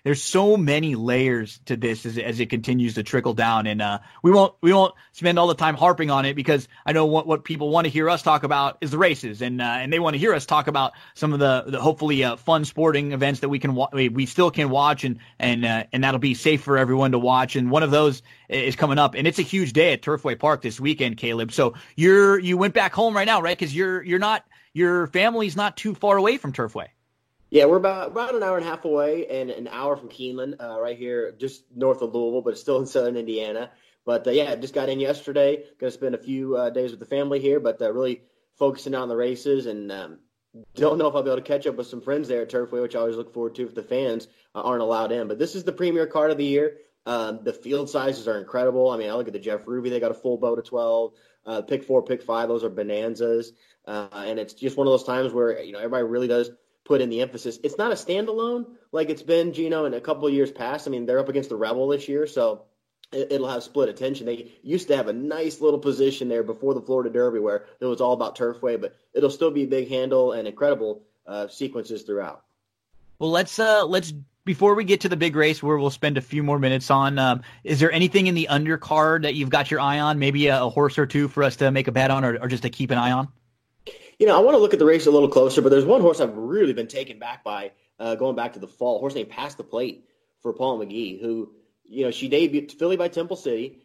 there's so many layers to this as it continues to trickle down. And we won't spend all the time harping on it, because I know what people want to hear us talk about is the races, and they want to hear us talk about some of the hopefully fun sporting events that we still can watch, and that'll be safe for everyone to watch. And one of those is coming up, and it's a huge day at Turfway Park this weekend, Caleb. So you went back home right now, right? Because your family's not too far away from Turfway. Yeah, we're about an hour and a half away, and an hour from Keeneland, right here, just north of Louisville, but it's still in southern Indiana. But just got in yesterday. Going to spend a few days with the family here, but really focusing on the races, and don't know if I'll be able to catch up with some friends there at Turfway, which I always look forward to if the fans aren't allowed in. But this is the premier card of the year. The field sizes are incredible. I mean, I look at the Jeff Ruby; they got a full boat of 12. Pick 4, pick 5; those are bonanzas, and it's just one of those times where everybody really does put in the emphasis. It's not a standalone like it's been, Gino, in a couple of years past. I mean, they're up against the Rebel this year, so it'll have split attention. They used to have a nice little position there before the Florida Derby where it was all about Turfway, but it'll still be a big handle and incredible sequences throughout. Well, let's before we get to the big race, where we'll spend a few more minutes on, is there anything in the undercard that you've got your eye on? Maybe a horse or two for us to make a bet on, or just to keep an eye on? I want to look at the race a little closer, but there's one horse I've really been taken back by going back to the fall. A horse named Past the Plate for Paul McGee, who, she debuted Philly by Temple City,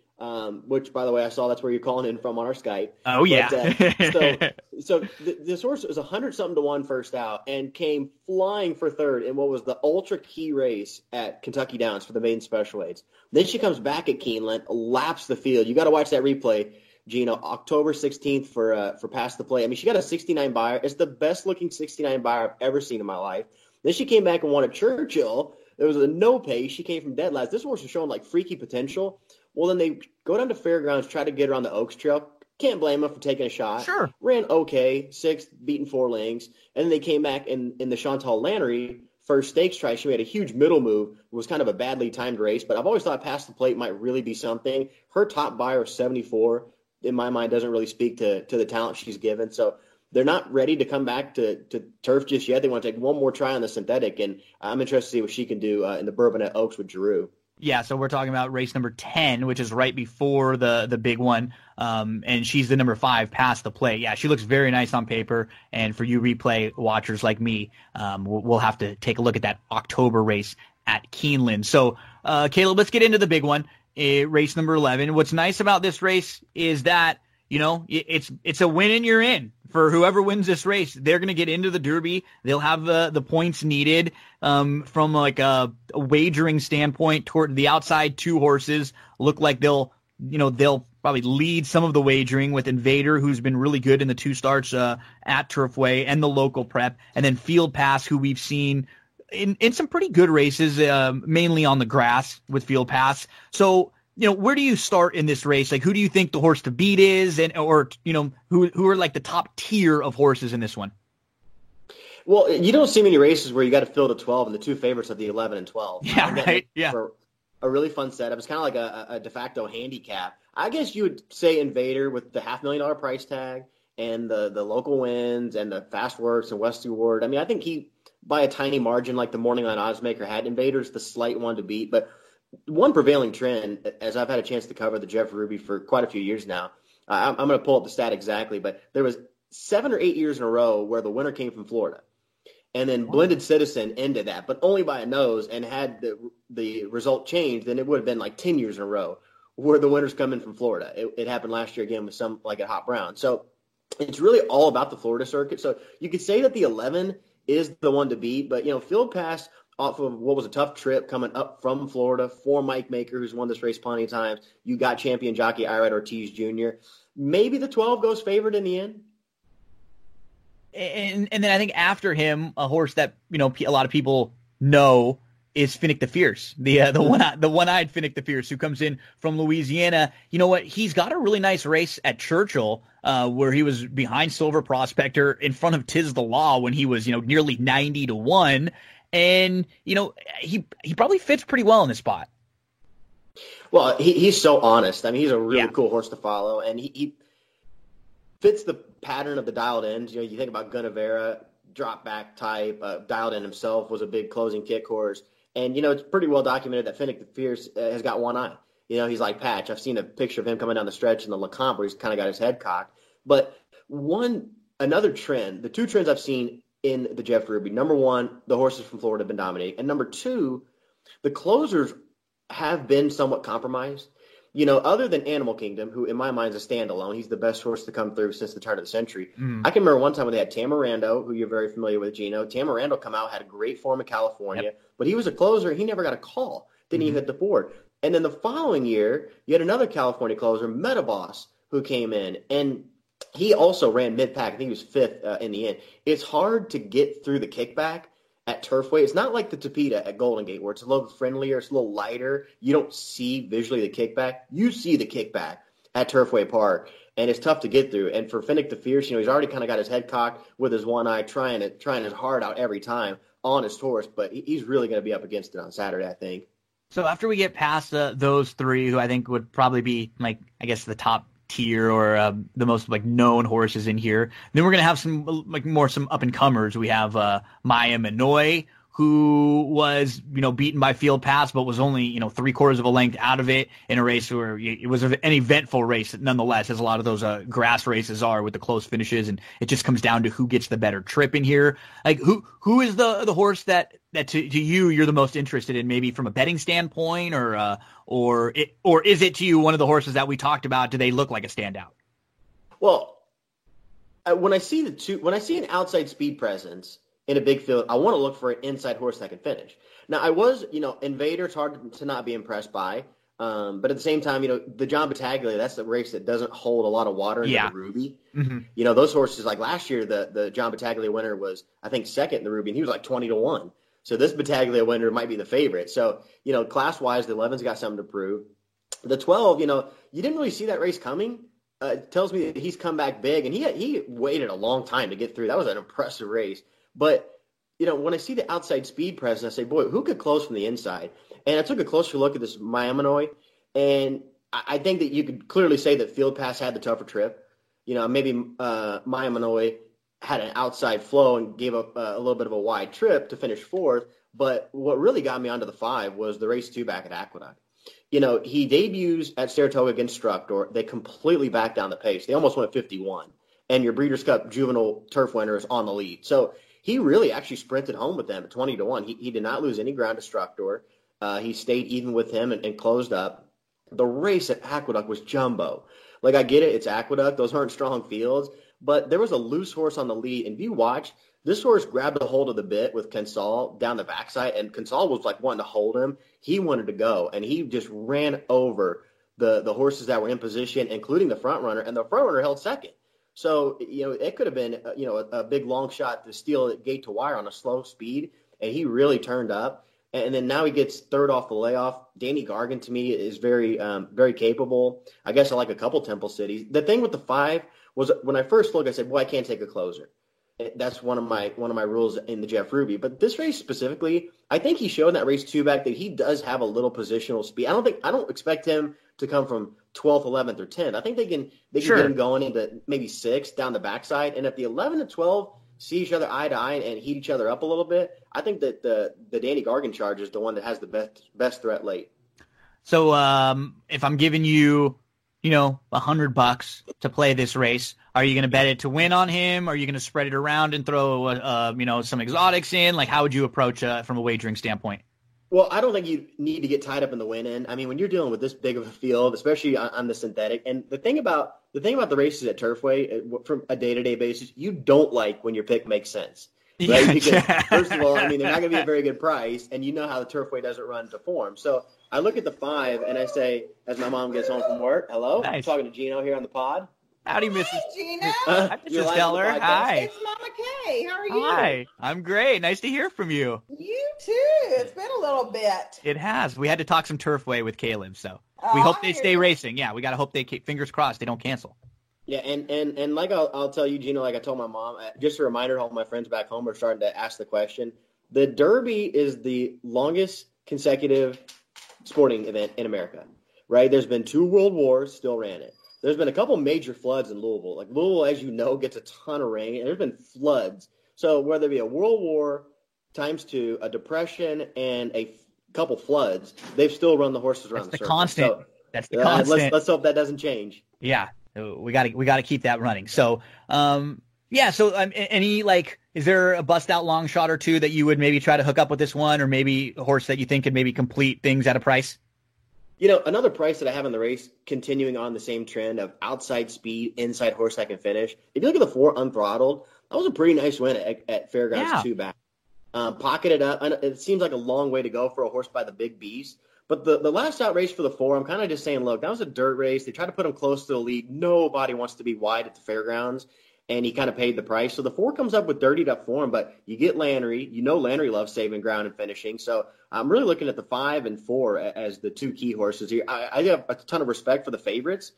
which, by the way, I saw that's where you're calling in from on our Skype. Oh, yeah. This horse was 100-something to 1 first out and came flying for third in what was the ultra key race at Kentucky Downs for the maiden special weights. Then she comes back at Keeneland, laps the field. You got to watch that replay, Gino. October 16th for Past the Plate. I mean, she got a 69 buyer. It's the best looking 69 buyer I've ever seen in my life. Then she came back and won at Churchill. There was a no pace. She came from dead last. This horse was showing like freaky potential. Well, then they go down to Fairgrounds, try to get her on the Oaks Trail. Can't blame them for taking a shot. Sure. Ran okay, 6th, beaten 4 lengths. And then they came back in the Chantal Lannery first stakes try. She made a huge middle move. It was kind of a badly timed race, but I've always thought Past the Plate might really be something. Her top buyer is 74. In my mind, doesn't really speak to the talent she's given. So they're not ready to come back to turf just yet. They want to take one more try on the synthetic, and I'm interested to see what she can do in the Bourbonnais Oaks with Giroux. Yeah, so we're talking about race number 10, which is right before the big one, and she's the number 5, Past the Plate. Yeah, she looks very nice on paper, and for you replay watchers like me, we'll have to take a look at that October race at Keeneland. So, Caleb, let's get into the big one. Race number 11. What's nice about this race is that, it's a win and you're in. For whoever wins this race, they're going to get into the Derby. They'll have the points needed from like a wagering standpoint. Toward the outside 2 horses look like they'll probably lead some of the wagering, with Invader, who's been really good in the 2 starts at Turfway and the local prep, and then Field Pass, who we've seen in some pretty good races, mainly on the grass with Field Pass. So, where do you start in this race? Like, who do you think the horse to beat is, or who are like the top tier of horses in this one? Well, you don't see many races where you got to fill the 12 and the 2 favorites of the 11 and 12. Yeah, right. Yeah. For a really fun setup. It's kind of like a de facto handicap. I guess you would say Invader with the $500,000 price tag and the local wins and the fast works and West Ward. I mean, I think he, by a tiny margin, like the Morning Line oddsmaker had, Invader's the slight one to beat. But one prevailing trend, as I've had a chance to cover the Jeff Ruby for quite a few years now, I'm going to pull up the stat exactly, but there was 7 or 8 years in a row where the winner came from Florida. And then Blended Citizen ended that, but only by a nose, and had the result changed, then it would have been like 10 years in a row where the winners come in from Florida. It happened last year again with some, like at Hot Brown. So it's really all about the Florida circuit. So you could say that the 11 is the one to beat, but, Field Pass off of what was a tough trip coming up from Florida for Mike Maker, who's won this race plenty of times. You got champion jockey Irad Ortiz Jr. Maybe the 12 goes favored in the end. And then I think after him, a horse that, a lot of people know is Finnick the Fierce, the one-eyed Finnick the Fierce, who comes in from Louisiana. You know what? He's got a really nice race at Churchill, where he was behind Silver Prospector in front of Tiz the Law when he was, nearly 90 to 1. And, he probably fits pretty well in this spot. Well, he's so honest. I mean, he's a really cool horse to follow, and he fits the pattern of the dialed ends. You think about Gunnevera, drop back type, dialed in himself, was a big closing kick horse. And, it's pretty well documented that Fennec the Fierce has got one eye. He's like Patch. I've seen a picture of him coming down the stretch in the LeCompte where he's kind of got his head cocked. But another trend, the two trends I've seen in the Jeff Ruby, number one, the horses from Florida have been dominating. And number two, the closers have been somewhat compromised. Other than Animal Kingdom, who in my mind is a standalone, he's the best horse to come through since the turn of the century. I can remember one time when they had Tamarando, who you're very familiar with, Gino. Tamarando come out, had a great form in California, but he was a closer. He never got a call. Didn't even hit the board. And then the following year, you had another California closer, Metaboss, who came in, and he also ran mid-pack. I think he was fifth in the end. It's hard to get through the kickback at Turfway. It's not like the Tapeta at Golden Gate where it's a little friendlier, it's a little lighter. You don't see visually the kickback. You see the kickback at Turfway Park, and it's tough to get through. And for Fennec the Fierce, he's already kind of got his head cocked with his one eye, trying his heart out every time on his horse, but he's really going to be up against it on Saturday, I think. So after we get past those three, who I think would probably be, the top tier or the most known horses in here, then we're gonna have some up and comers. We have Maya Minoy, who was beaten by Field Pass, but was only 3/4 of a length out of it in a race where it was an eventful race nonetheless, as a lot of those grass races are with the close finishes, and it just comes down to who gets the better trip in here. Who is the horse that to you you're the most interested in, maybe from a betting standpoint, or is it to you one of the horses that we talked about? Do they look like a standout? Well, when I see an outside speed presence in a big field, I want to look for an inside horse that can finish. Now, I was, Invader, it's hard to not be impressed by. But at the same time, the John Battaglia, that's the race that doesn't hold a lot of water in the Ruby. Mm-hmm. Those horses, like last year, the John Battaglia winner was, I think, second in the Ruby, and he was 20-1. So this Battaglia winner might be the favorite. So, class-wise, the 11's got something to prove. The 12, you didn't really see that race coming. It tells me that he's come back big, and he waited a long time to get through. That was an impressive race. But, when I see the outside speed presence, I say, boy, who could close from the inside? And I took a closer look at this Miaminoy, and I think that you could clearly say that Field Pass had the tougher trip. Maybe Miaminoy had an outside flow and gave up a little bit of a wide trip to finish fourth. But what really got me onto the 5 was the race 2 back at Aqueduct. He debuts at Saratoga against Structor. They completely backed down the pace. They almost went 51. And your Breeders' Cup juvenile turf winner is on the lead. So he really actually sprinted home with them at 20-1. He did not lose any ground to Structor. He stayed even with him and closed up. The race at Aqueduct was jumbo. I get it. It's Aqueduct. Those aren't strong fields. But there was a loose horse on the lead. And if you watch, this horse grabbed a hold of the bit with Consol down the backside. And Consol was wanting to hold him. He wanted to go. And he just ran over the horses that were in position, including the front runner. And the front runner held second. So, it could have been, a big long shot to steal it gate to wire on a slow speed. And he really turned up. And then now he gets third off the layoff. Danny Gargan, to me, is very, very capable. I guess I like a couple Temple Cities. The thing with the 5 was when I first looked, I said, boy, I can't take a closer. That's one of my rules in the Jeff Ruby. But this race specifically, I think he showed in that race 2 back that he does have a little positional speed. I don't expect him to come from 12th, 11th, or 10th. I think they can get him going into maybe 6th down the backside. And if the 11 and 12 see each other eye to eye and heat each other up a little bit, I think that the Danny Gargan charge is the one that has the best threat late. So if I'm giving you, $100 to play this race, are you going to bet it to win on him? Are you going to spread it around and throw, some exotics in? How would you approach from a wagering standpoint? Well, I don't think you need to get tied up in the win end. I mean, when you're dealing with this big of a field, especially on the synthetic, and the thing about the races at Turfway from a day-to-day basis, you don't like when your pick makes sense. Right? Yeah, because first of all, I mean, they're not going to be a very good price, and you know how the Turfway doesn't run to form. So I look at the 5 and I say, as my mom gets home from work, hello, nice. I'm talking to Gino here on the pod. Howdy, Mrs. Hi, Gino. Hi, Mrs. Keller. Hi. It's Mama Kay. How are you? Hi. I'm great. Nice to hear from you. You too. It's been a little bit. It has. We had to talk some Turfway with Caleb, so we hope they stay racing. Yeah, we got to hope fingers crossed, they don't cancel. Yeah, and like I'll tell you, Gino, like I told my mom, just a reminder, all my friends back home are starting to ask the question. The Derby is the longest consecutive sporting event in America, right? There's been 2 world wars, still ran it. There's been a couple major floods in Louisville. Like Louisville, as you know, gets a ton of rain, and there's been floods. So whether it be a world war times 2, a depression, and a couple floods, they've still run the horses around the circle. Constant. That's the constant. Let's hope that doesn't change. Yeah, we got to keep that running. So, yeah. So, any is there a bust out long shot or two that you would maybe try to hook up with this one, or maybe a horse that you think could maybe complete things at a price? Another price that I have in the race, continuing on the same trend of outside speed, inside horse that can finish. If you look at the 4 Unthrottled, that was a pretty nice win at Fairgrounds 2 back. Pocketed up. It seems like a long way to go for a horse by the big beast. But the last out race for the 4, I'm kind of just saying, look, that was a dirt race. They tried to put him close to the lead. Nobody wants to be wide at the Fairgrounds, and he kind of paid the price. So the 4 comes up with dirtied up form, but you get Landry. Landry loves saving ground and finishing. So I'm really looking at the 5 and 4 as the 2 key horses here. I have a ton of respect for the favorites,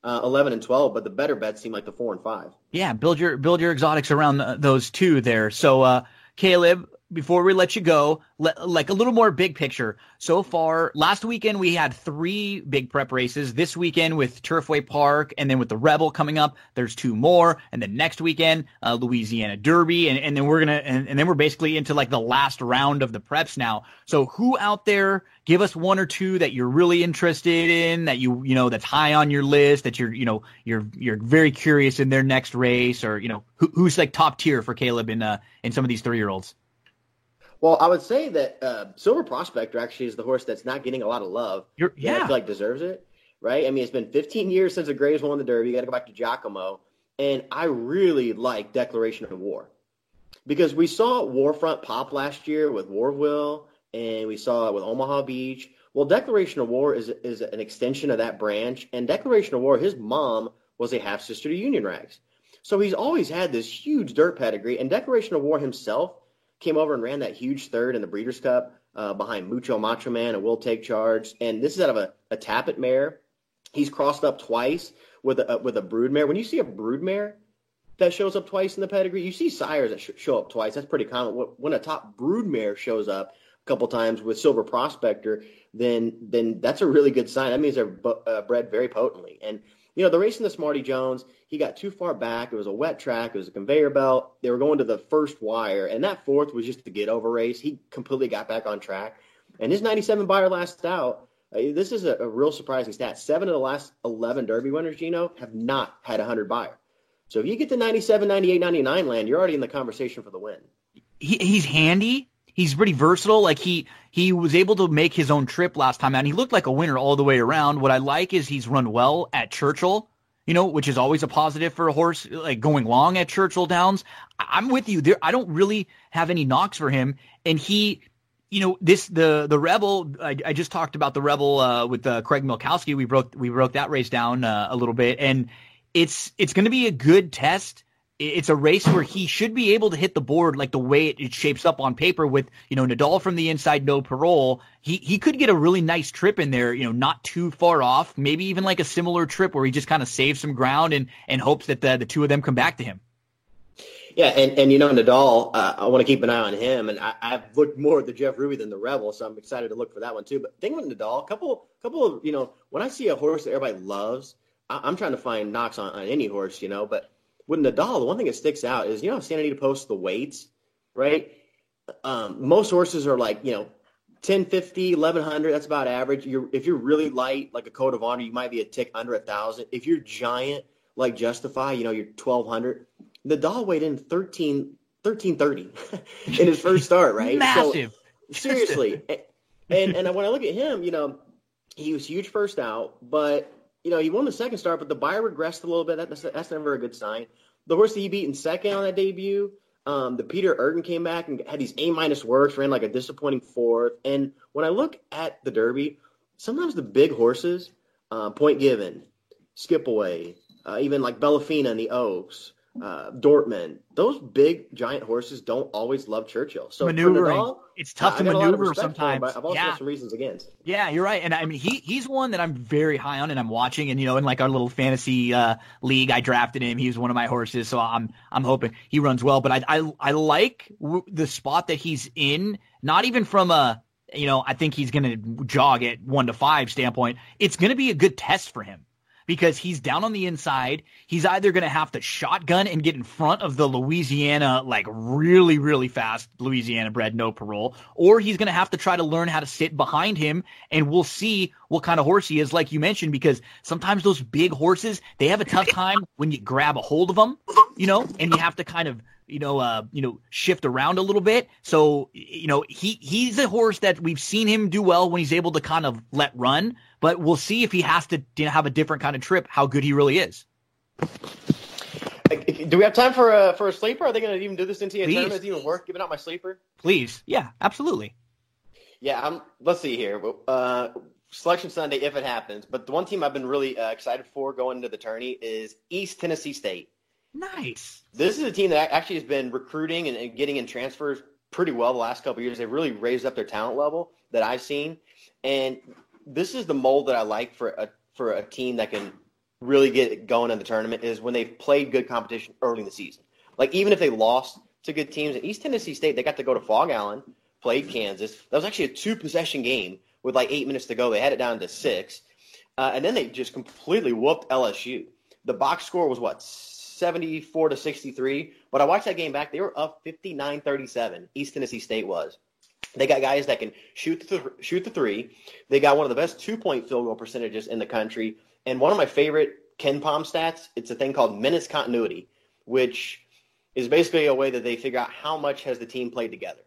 11 and 12, but the better bets seem like the 4 and 5. Yeah, build your exotics around those 2 there. So, Caleb, before we let you go, like a little more big picture. So far, last weekend we had 3 big prep races. This weekend with Turfway Park, and then with the Rebel coming up, there's 2 more. And then next weekend, Louisiana Derby, and then we're basically into like the last round of the preps now. So who out there? Give us 1 or 2 that you're really interested in, that you know that's high on your list, that you're very curious in their next race, or who's like top tier for Caleb in some of these 3-year-olds. Well, I would say that Silver Prospector actually is the horse that's not getting a lot of love. I feel like deserves it, right? I mean, it's been 15 years since the Grays won the Derby. You got to go back to Giacomo. And I really like Declaration of War, because we saw Warfront pop last year with Warville, and we saw it with Omaha Beach. Well, Declaration of War is an extension of that branch. And Declaration of War, his mom was a half-sister to Union Rags. So he's always had this huge dirt pedigree. And Declaration of War himself came over and ran that huge third in the Breeders' Cup behind Mucho Macho Man and Will Take Charge. And this is out of a Tappet mare. He's crossed up twice with a brood mare. When you see a brood mare that shows up twice in the pedigree, you see sires that show up twice. That's pretty common. When a top brood mare shows up a couple times with Silver Prospector, then that's a really good sign. That means they're bred very potently. And the race in the Smarty Jones, he got too far back. It was a wet track. It was a conveyor belt. They were going to the first wire, and that 4th was just a get-over race. He completely got back on track. And his 97 buyer last out, this is a real surprising stat. 7 of the last 11 Derby winners, Gino, have not had a 100 buyer. So if you get to 97, 98, 99 land, you're already in the conversation for the win. He's handy. He's pretty versatile. Like he was able to make his own trip last time out, and he looked like a winner all the way around. What I like is he's run well at Churchill, which is always a positive for a horse, like going long at Churchill Downs. I'm with you there. I don't really have any knocks for him. And he, the Rebel, I just talked about the Rebel with Craig Milkowski. We broke that race down a little bit, and it's going to be a good test. It's a race where he should be able to hit the board like the way it shapes up on paper with, Nadal from the inside, no parole. He could get a really nice trip in there, not too far off, maybe even like a similar trip where he just kind of saves some ground and hopes that the 2 of them come back to him. Yeah, and Nadal, I want to keep an eye on him, and I've looked more at the Jeff Ruby than the Rebel, so I'm excited to look for that one too. But think with Nadal, a couple of, when I see a horse that everybody loves, I'm trying to find knocks on any horse, but with Nadal, the one thing that sticks out is, Santa Anita posts the weights, right? Most horses are like, 1050, 1100, that's about average. If you're really light, like a Code of Honor, you might be a tick under 1,000. If you're giant, like Justify, you're 1200. Nadal weighed in 1330 in his first start, right? Massive. So, seriously. and when I look at him, he was huge first out, but he won the second start, but the buyer regressed a little bit. That's never a good sign. The horse that he beat in second on that debut, the Peter Erden came back and had these A- works, ran like a disappointing 4th. And when I look at the Derby, sometimes the big horses, Point Given, Skip Away, even like Bellafina in the Oaks, Dortmund, those big giant horses don't always love Churchill. So maneuvering, Nadal, it's tough to maneuver sometimes. Him, but I've also got some reasons against. Yeah, you're right. And I mean, he's one that I'm very high on, and I'm watching. And in like our little fantasy league, I drafted him. He was one of my horses, so I'm hoping he runs well. But I like the spot that he's in, not even from a I think he's going to jog at 1-5 standpoint. It's going to be a good test for him because he's down on the inside. He's either going to have to shotgun and get in front of the Louisiana, like really, really fast Louisiana bred, no parole, or he's going to have to try to learn how to sit behind him, and we'll see what kind of horse he is, like you mentioned, because sometimes those big horses, they have a tough time when you grab a hold of them, and you have to kind of, shift around a little bit. So, he's a horse that we've seen him do well when he's able to kind of let run, but we'll see if he has to have a different kind of trip, how good he really is. Do we have time for a sleeper? Are they going to even do this NCAA tournament? Is it even worth giving out my sleeper? Please. Yeah, absolutely. Yeah, let's see here. Selection Sunday, if it happens. But the one team I've been really excited for going into the tourney is East Tennessee State. Nice. This is a team that actually has been recruiting and getting in transfers pretty well the last couple of years. They've really raised up their talent level that I've seen. And this is the mold that I like for a team that can really get going in the tournament is when they've played good competition early in the season. Like even if they lost to good teams, at East Tennessee State, they got to go to Fog Allen, played Kansas. That was actually a 2-possession game with like 8 minutes to go. They had it down to 6. And then they just completely whooped LSU. The box score was 74-63, but I watched that game back. They were up 59-37. East Tennessee State was. They got guys that can shoot the three. They got one of the best 2-point field goal percentages in the country. And one of my favorite KenPom stats, it's a thing called minutes continuity, which is basically a way that they figure out how much has the team played together.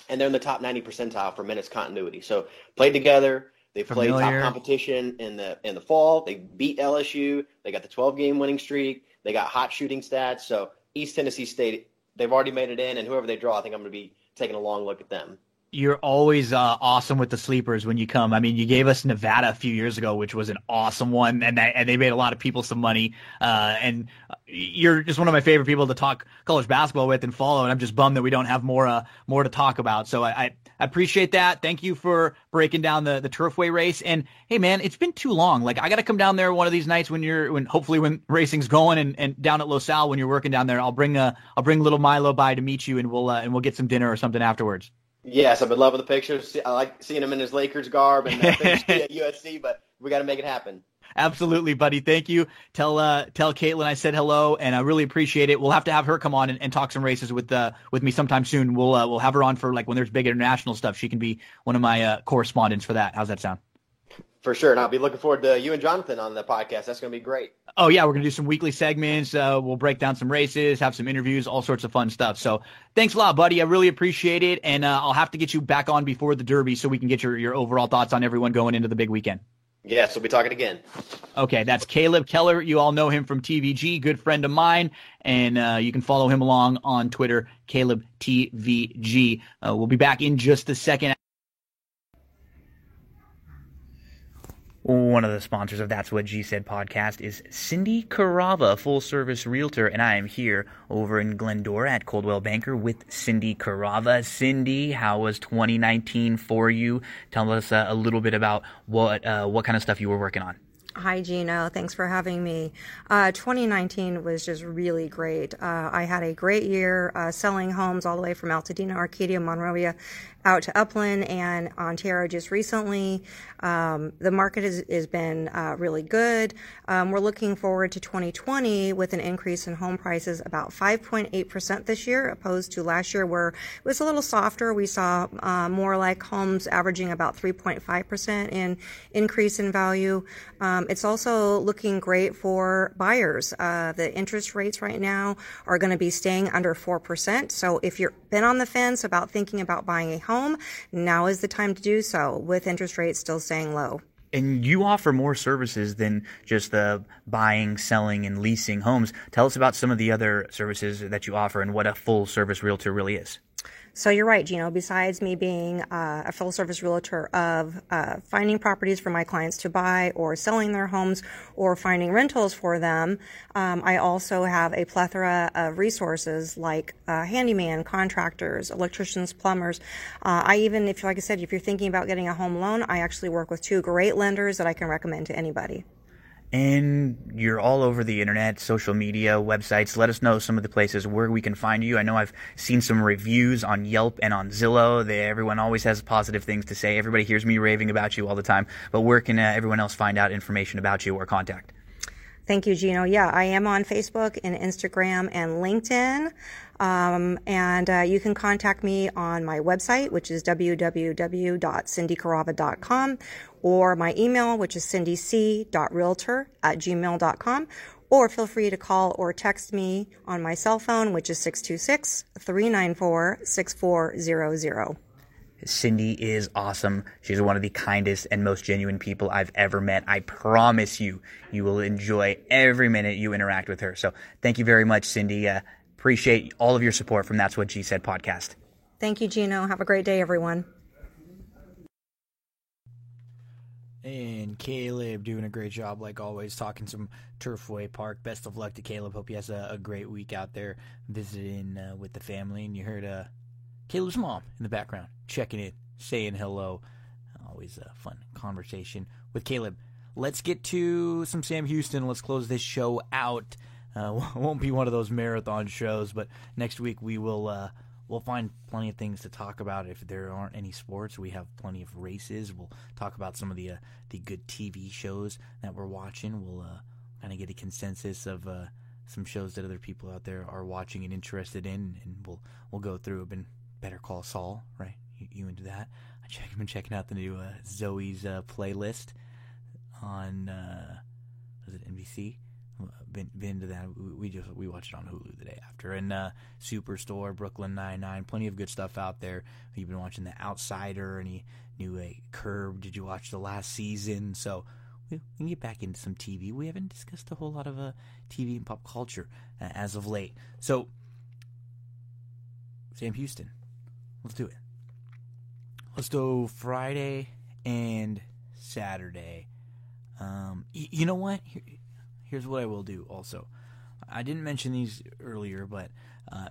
And they're in the top 90 percentile for minutes continuity. So played together. They played top competition in the fall. They beat LSU. They got the 12-game winning streak. They got hot shooting stats. So East Tennessee State, they've already made it in, and whoever they draw, I think I'm going to be taking a long look at them. You're always awesome with the sleepers when you come. I mean, you gave us Nevada a few years ago, which was an awesome one, and they made a lot of people some money. And you're just one of my favorite people to talk college basketball with and follow, and I'm just bummed that we don't have more to talk about. So I appreciate that. Thank you for breaking down the Turfway race. And hey, man, it's been too long. Like I got to come down there one of these nights when racing's going and down at LaSalle when you're working down there. I'll bring little Milo by to meet you, and we'll get some dinner or something afterwards. Yes, I've been loving the pictures. I like seeing him in his Lakers garb and at USC, but we got to make it happen. Absolutely, buddy. Thank you. Tell Caitlin I said hello, and I really appreciate it. We'll have to have her come on and talk some races with me sometime soon. We'll have her on for like when there's big international stuff. She can be one of my correspondents for that. How's that sound? For sure, and I'll be looking forward to you and Jonathan on the podcast. That's going to be great. Oh, yeah, we're going to do some weekly segments. We'll break down some races, have some interviews, all sorts of fun stuff. So thanks a lot, buddy. I really appreciate it, and I'll have to get you back on before the Derby so we can get your overall thoughts on everyone going into the big weekend. Yes, we'll be talking again. Okay, that's Caleb Keller. You all know him from TVG, good friend of mine, and you can follow him along on Twitter, Caleb TVG. We'll be back in just a second. One of the sponsors of That's What G Said podcast is Cindy Carava, full-service realtor, and I am here over in Glendora at Coldwell Banker with Cindy Carava. Cindy, how was 2019 for you? Tell us a little bit about what kind of stuff you were working on. Hi, Gino. Thanks for having me. 2019 was just really great. I had a great year selling homes all the way from Altadena, Arcadia, Monrovia, out to Upland and Ontario just recently. The market has been really good. We're looking forward to 2020 with an increase in home prices about 5.8% this year, opposed to last year where it was a little softer. We saw more like homes averaging about 3.5% in increase in value. It's also looking great for buyers. The interest rates right now are going to be staying under 4%. So if you've been on the fence about thinking about buying a home, now is the time to do so with interest rates still staying low. And you offer more services than just the buying, selling, and leasing homes. Tell us about some of the other services that you offer and what a full-service realtor really is. So you're right, Gino. Besides me being a full-service realtor of finding properties for my clients to buy or selling their homes or finding rentals for them, I also have a plethora of resources like handyman, contractors, electricians, plumbers. If you're thinking about getting a home loan, I actually work with 2 great lenders that I can recommend to anybody. And you're all over the internet, social media, websites. Let us know some of the places where we can find you. I know I've seen some reviews on Yelp and on Zillow. Everyone always has positive things to say. Everybody hears me raving about you all the time. But where can everyone else find out information about you or contact? Thank you, Gino. Yeah, I am on Facebook and Instagram and LinkedIn. And you can contact me on my website, which is www.cindycarava.com, or my email, which is cindyc.realtor@gmail.com, or feel free to call or text me on my cell phone, which is 626-394-6400. Cindy is awesome. She's one of the kindest and most genuine people I've ever met. I promise you, you will enjoy every minute you interact with her. So thank you very much, Cindy. Appreciate all of your support from That's What G Said podcast. Thank you, Gino. Have a great day, everyone. And Caleb doing a great job, like always, talking some Turfway Park. Best of luck to Caleb. Hope he has a great week out there visiting with the family. And you heard Caleb's mom in the background, checking in, saying hello. Always a fun conversation with Caleb. Let's get to some Sam Houston. Let's close this show out. Won't be one of those marathon shows, but next week we'll find plenty of things to talk about. If there aren't any sports, we have plenty of races. We'll talk about some of the good TV shows that we're watching. We'll kind of get a consensus of some shows that other people out there are watching and interested in, and we'll go through. I've been Better Call Saul, right? You into that? I've been checking out the new Zoe's playlist on was it NBC? Been into that. We watched it on Hulu the day after. And Superstore, Brooklyn Nine-Nine, plenty of good stuff out there. You've been watching The Outsider, any new Curb. Did you watch the last season? So we can get back into some TV. We haven't discussed a whole lot of TV and pop culture as of late. So Sam Houston, let's do it. Let's go Friday and Saturday. You know what? Here's what I will do also. I didn't mention these earlier, but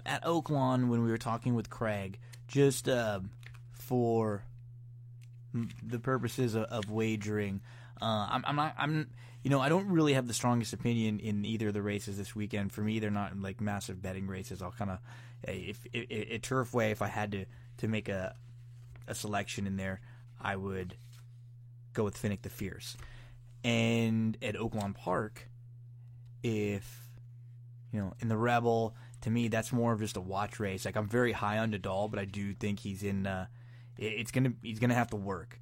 at Oaklawn when we were talking with Craig, just for the purposes of wagering, I don't really have the strongest opinion in either of the races this weekend. For me, they're not like massive betting races. I'll kind of, if Turfway, if I had to make a selection in there, I would go with Finnick the Fierce. And at Oaklawn Park, if, in the Rebel, to me, that's more of just a watch race. Like, I'm very high on Nadal, but I do think he's in, he's gonna have to work.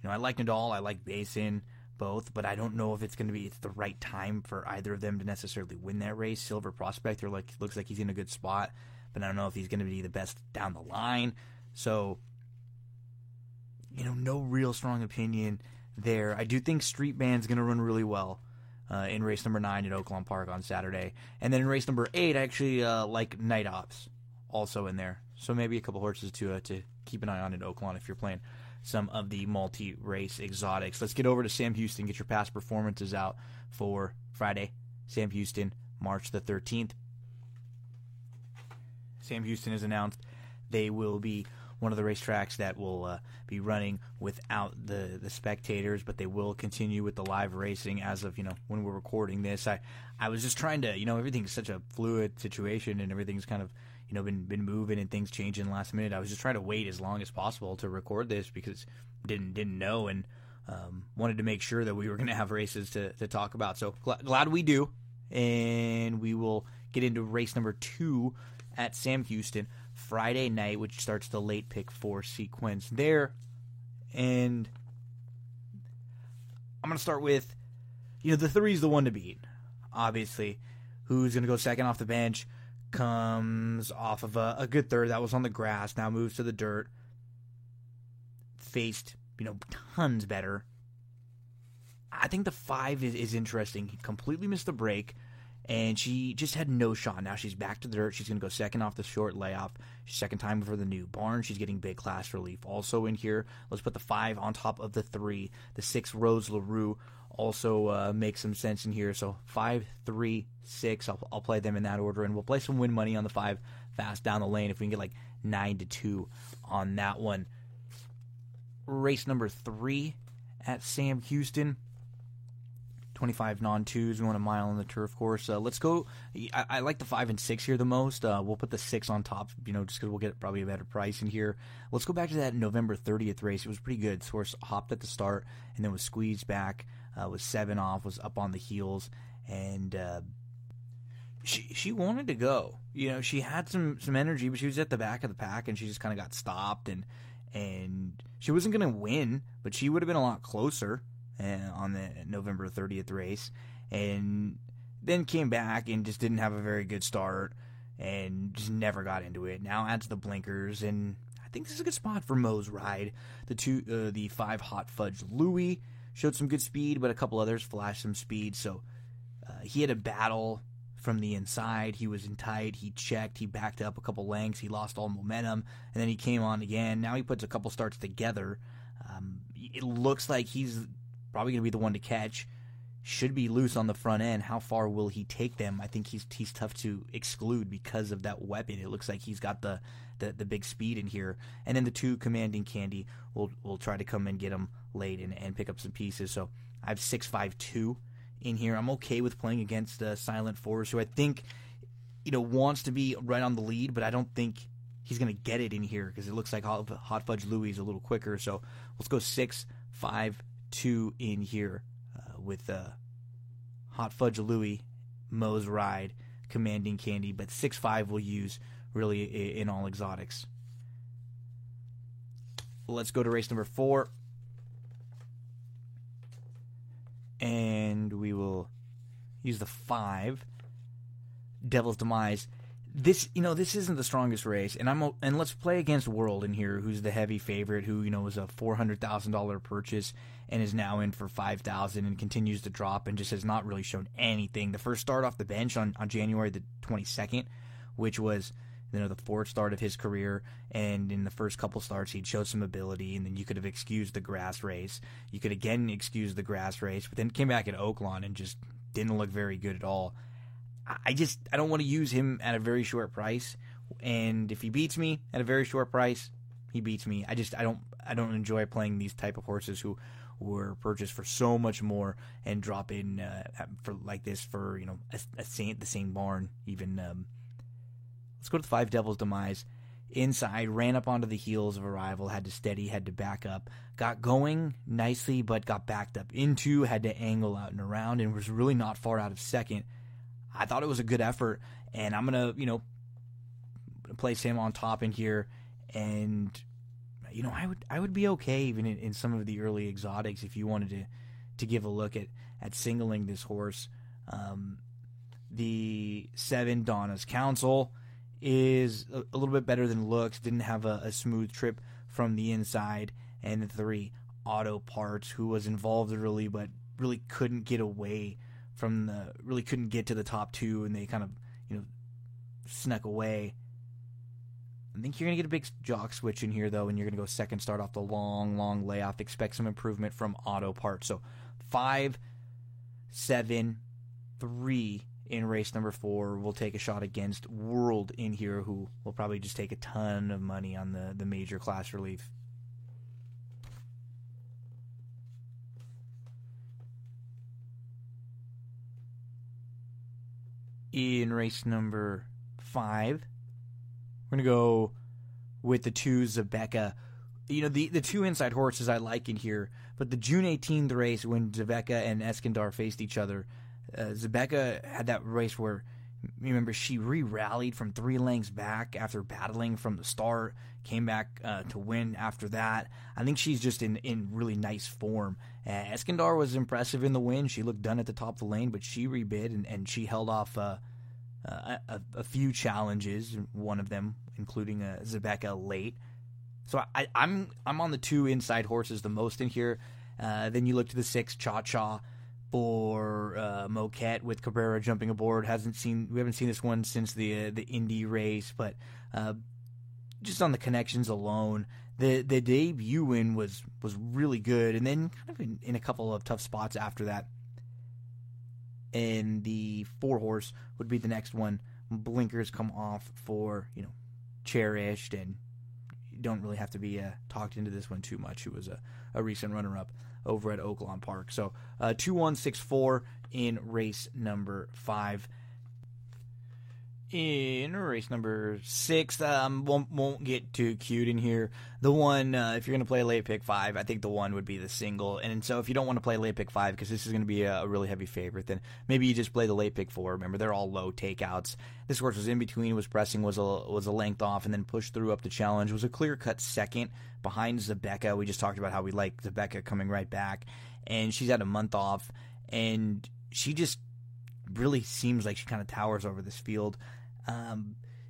I like Nadal, I like Basin, both, but I don't know if it's the right time for either of them to necessarily win that race. Silver Prospector looks like he's in a good spot, but I don't know if he's gonna be the best down the line. So, no real strong opinion there. I do think Street Band's gonna run really well in race number 9 at Oaklawn Park on Saturday. And then in race number 8, I actually like Night Ops also in there. So maybe a couple horses to keep an eye on at Oaklawn if you're playing some of the multi-race exotics. Let's get over to Sam Houston. Get your past performances out for Friday. Sam Houston, March the 13th. Sam Houston has announced they will be one of the racetracks that will be running without the spectators, but they will continue with the live racing as of, when we're recording this. I was just trying to, everything's such a fluid situation and everything's kind of, been moving and things changing last minute. I was just trying to wait as long as possible to record this because didn't know and wanted to make sure that we were going to have races to talk about. So glad we do, and we will get into race number 2 at Sam Houston Friday night, which starts the late pick 4 sequence there. And I'm going to start with, the 3 is the one to beat, obviously. Who's going to go second off the bench, comes off of a good third that was on the grass, now moves to the dirt, faced, tons better. I think the 5 is interesting. He completely missed the break, and she just had no shot. Now she's back to the dirt. She's going to go second off the short layoff. Second time for the new barn. She's getting big class relief. Also in here, let's put the 5 on top of the 3. The 6, Rose LaRue, also makes some sense in here. So 5, 3, 6. I'll play them in that order, and we'll play some win money on the 5 fast down the lane if we can get like 9-2 on that one. Race number 3 at Sam Houston. 25 non-twos. We want a mile on the turf course. Let's go. I like the 5 and 6 here the most. We'll put the 6 on top, just because we'll get probably a better price in here. Let's go back to that November 30th race. It was pretty good. This horse hopped at the start and then was squeezed back, was 7 off, was up on the heels, and she wanted to go. She had some energy, but she was at the back of the pack, and she just kind of got stopped, and she wasn't going to win, but she would have been a lot closer on the November 30th race, and then came back and just didn't have a very good start and just never got into it. Now adds the blinkers, and I think this is a good spot for Mo's Ride. The 5 Hot Fudge Louie showed some good speed, but a couple others flashed some speed, so he had a battle from the inside. He was in tight, he checked, he backed up a couple lengths, he lost all momentum, and then he came on again. Now he puts a couple starts together. It looks like he's probably going to be the one to catch. Should be loose on the front end. How far will he take them? I think he's tough to exclude because of that weapon. It looks like he's got the big speed in here. And then the 2 Commanding Candy will try to come and get him late and pick up some pieces. So I have 6-5-2 in here. I'm okay with playing against Silent Force, who I think wants to be right on the lead, but I don't think he's going to get it in here because it looks like Hot Fudge Louie is a little quicker. So let's go 6-5-2 in here with Hot Fudge Louie, Mo's Ride, Commanding Candy, but 6-5 we'll use really in all exotics. Let's go to race number 4. And we will use the 5, Devil's Demise. This isn't the strongest race, and let's play against World in here, who's the heavy favorite, who was a $400,000 purchase and is now in for $5,000 and continues to drop and just has not really shown anything. The first start off the bench on January the 22nd, which was the 4th start of his career, and in the first couple starts he'd showed some ability, and then you could have excused the grass race. You could again excuse the grass race, but then came back at Oaklawn and just didn't look very good at all. I don't want to use him at a very short price, and if he beats me at a very short price, he beats me. I don't enjoy playing these type of horses who were purchased for so much more and drop in for like this for the same barn even. Let's go to the 5 Devil's Demise. Inside, ran up onto the heels of Arrival, had to steady, had to back up, got going nicely, but got backed up into, had to angle out and around, and was really not far out of second. I thought it was a good effort, and I'm going to, place him on top in here, and, I would be okay even in some of the early exotics if you wanted to give a look at singling this horse. The 7 Donna's Council is a little bit better than looks, didn't have a smooth trip from the inside, and the 3 Auto Parts, who was involved early but really couldn't get away really couldn't get to the top 2, and they kind of snuck away. I think you're going to get a big jock switch in here though, and you're going to go second start off the long layoff. Expect some improvement from Auto Parts. So 5, 7, 3 in race number 4. We'll take a shot against World in here, who will probably just take a ton of money on the major class relief. In race number 5, we're going to go with the 2 Zebecca. The 2 inside horses I like in here, but the June 18th race when Zebecca and Eskandar faced each other, Zebecca had that race where, remember, she re-rallied from 3 lengths back after battling from the start, came back to win after that. I think she's just in really nice form. Eskandar was impressive in the win. She looked done at the top of the lane, but she rebid and she held off a few challenges, one of them including Zebecca late. So I'm on the 2 inside horses the most in here. Then you look to the 6 Cha Cha for Moquette with Cabrera jumping aboard. We haven't seen this one since the Indy race, but just on the connections alone, the debut win was really good, and then kind of in a couple of tough spots after that. And the 4 horse would be the next one. Blinkers come off for Cherished, and you don't really have to be talked into this one too much. It was a recent runner-up. over at Oaklawn Park. So 2-1-6-4 in race number 5. In race number 6, won't get too cute in here. The one, if you're going to play late pick 5, I think the one would be the single. And so if you don't want to play late pick 5 because this is going to be a really heavy favorite, then maybe you just play the late pick 4. Remember, they're all low takeouts. This horse was in between, was pressing, was a length off, and then pushed through up the challenge. Was a clear-cut second behind Zabeka. We just talked about how we like Zabeka coming right back. And she's had a month off, and she just really seems like she kind of towers over this field.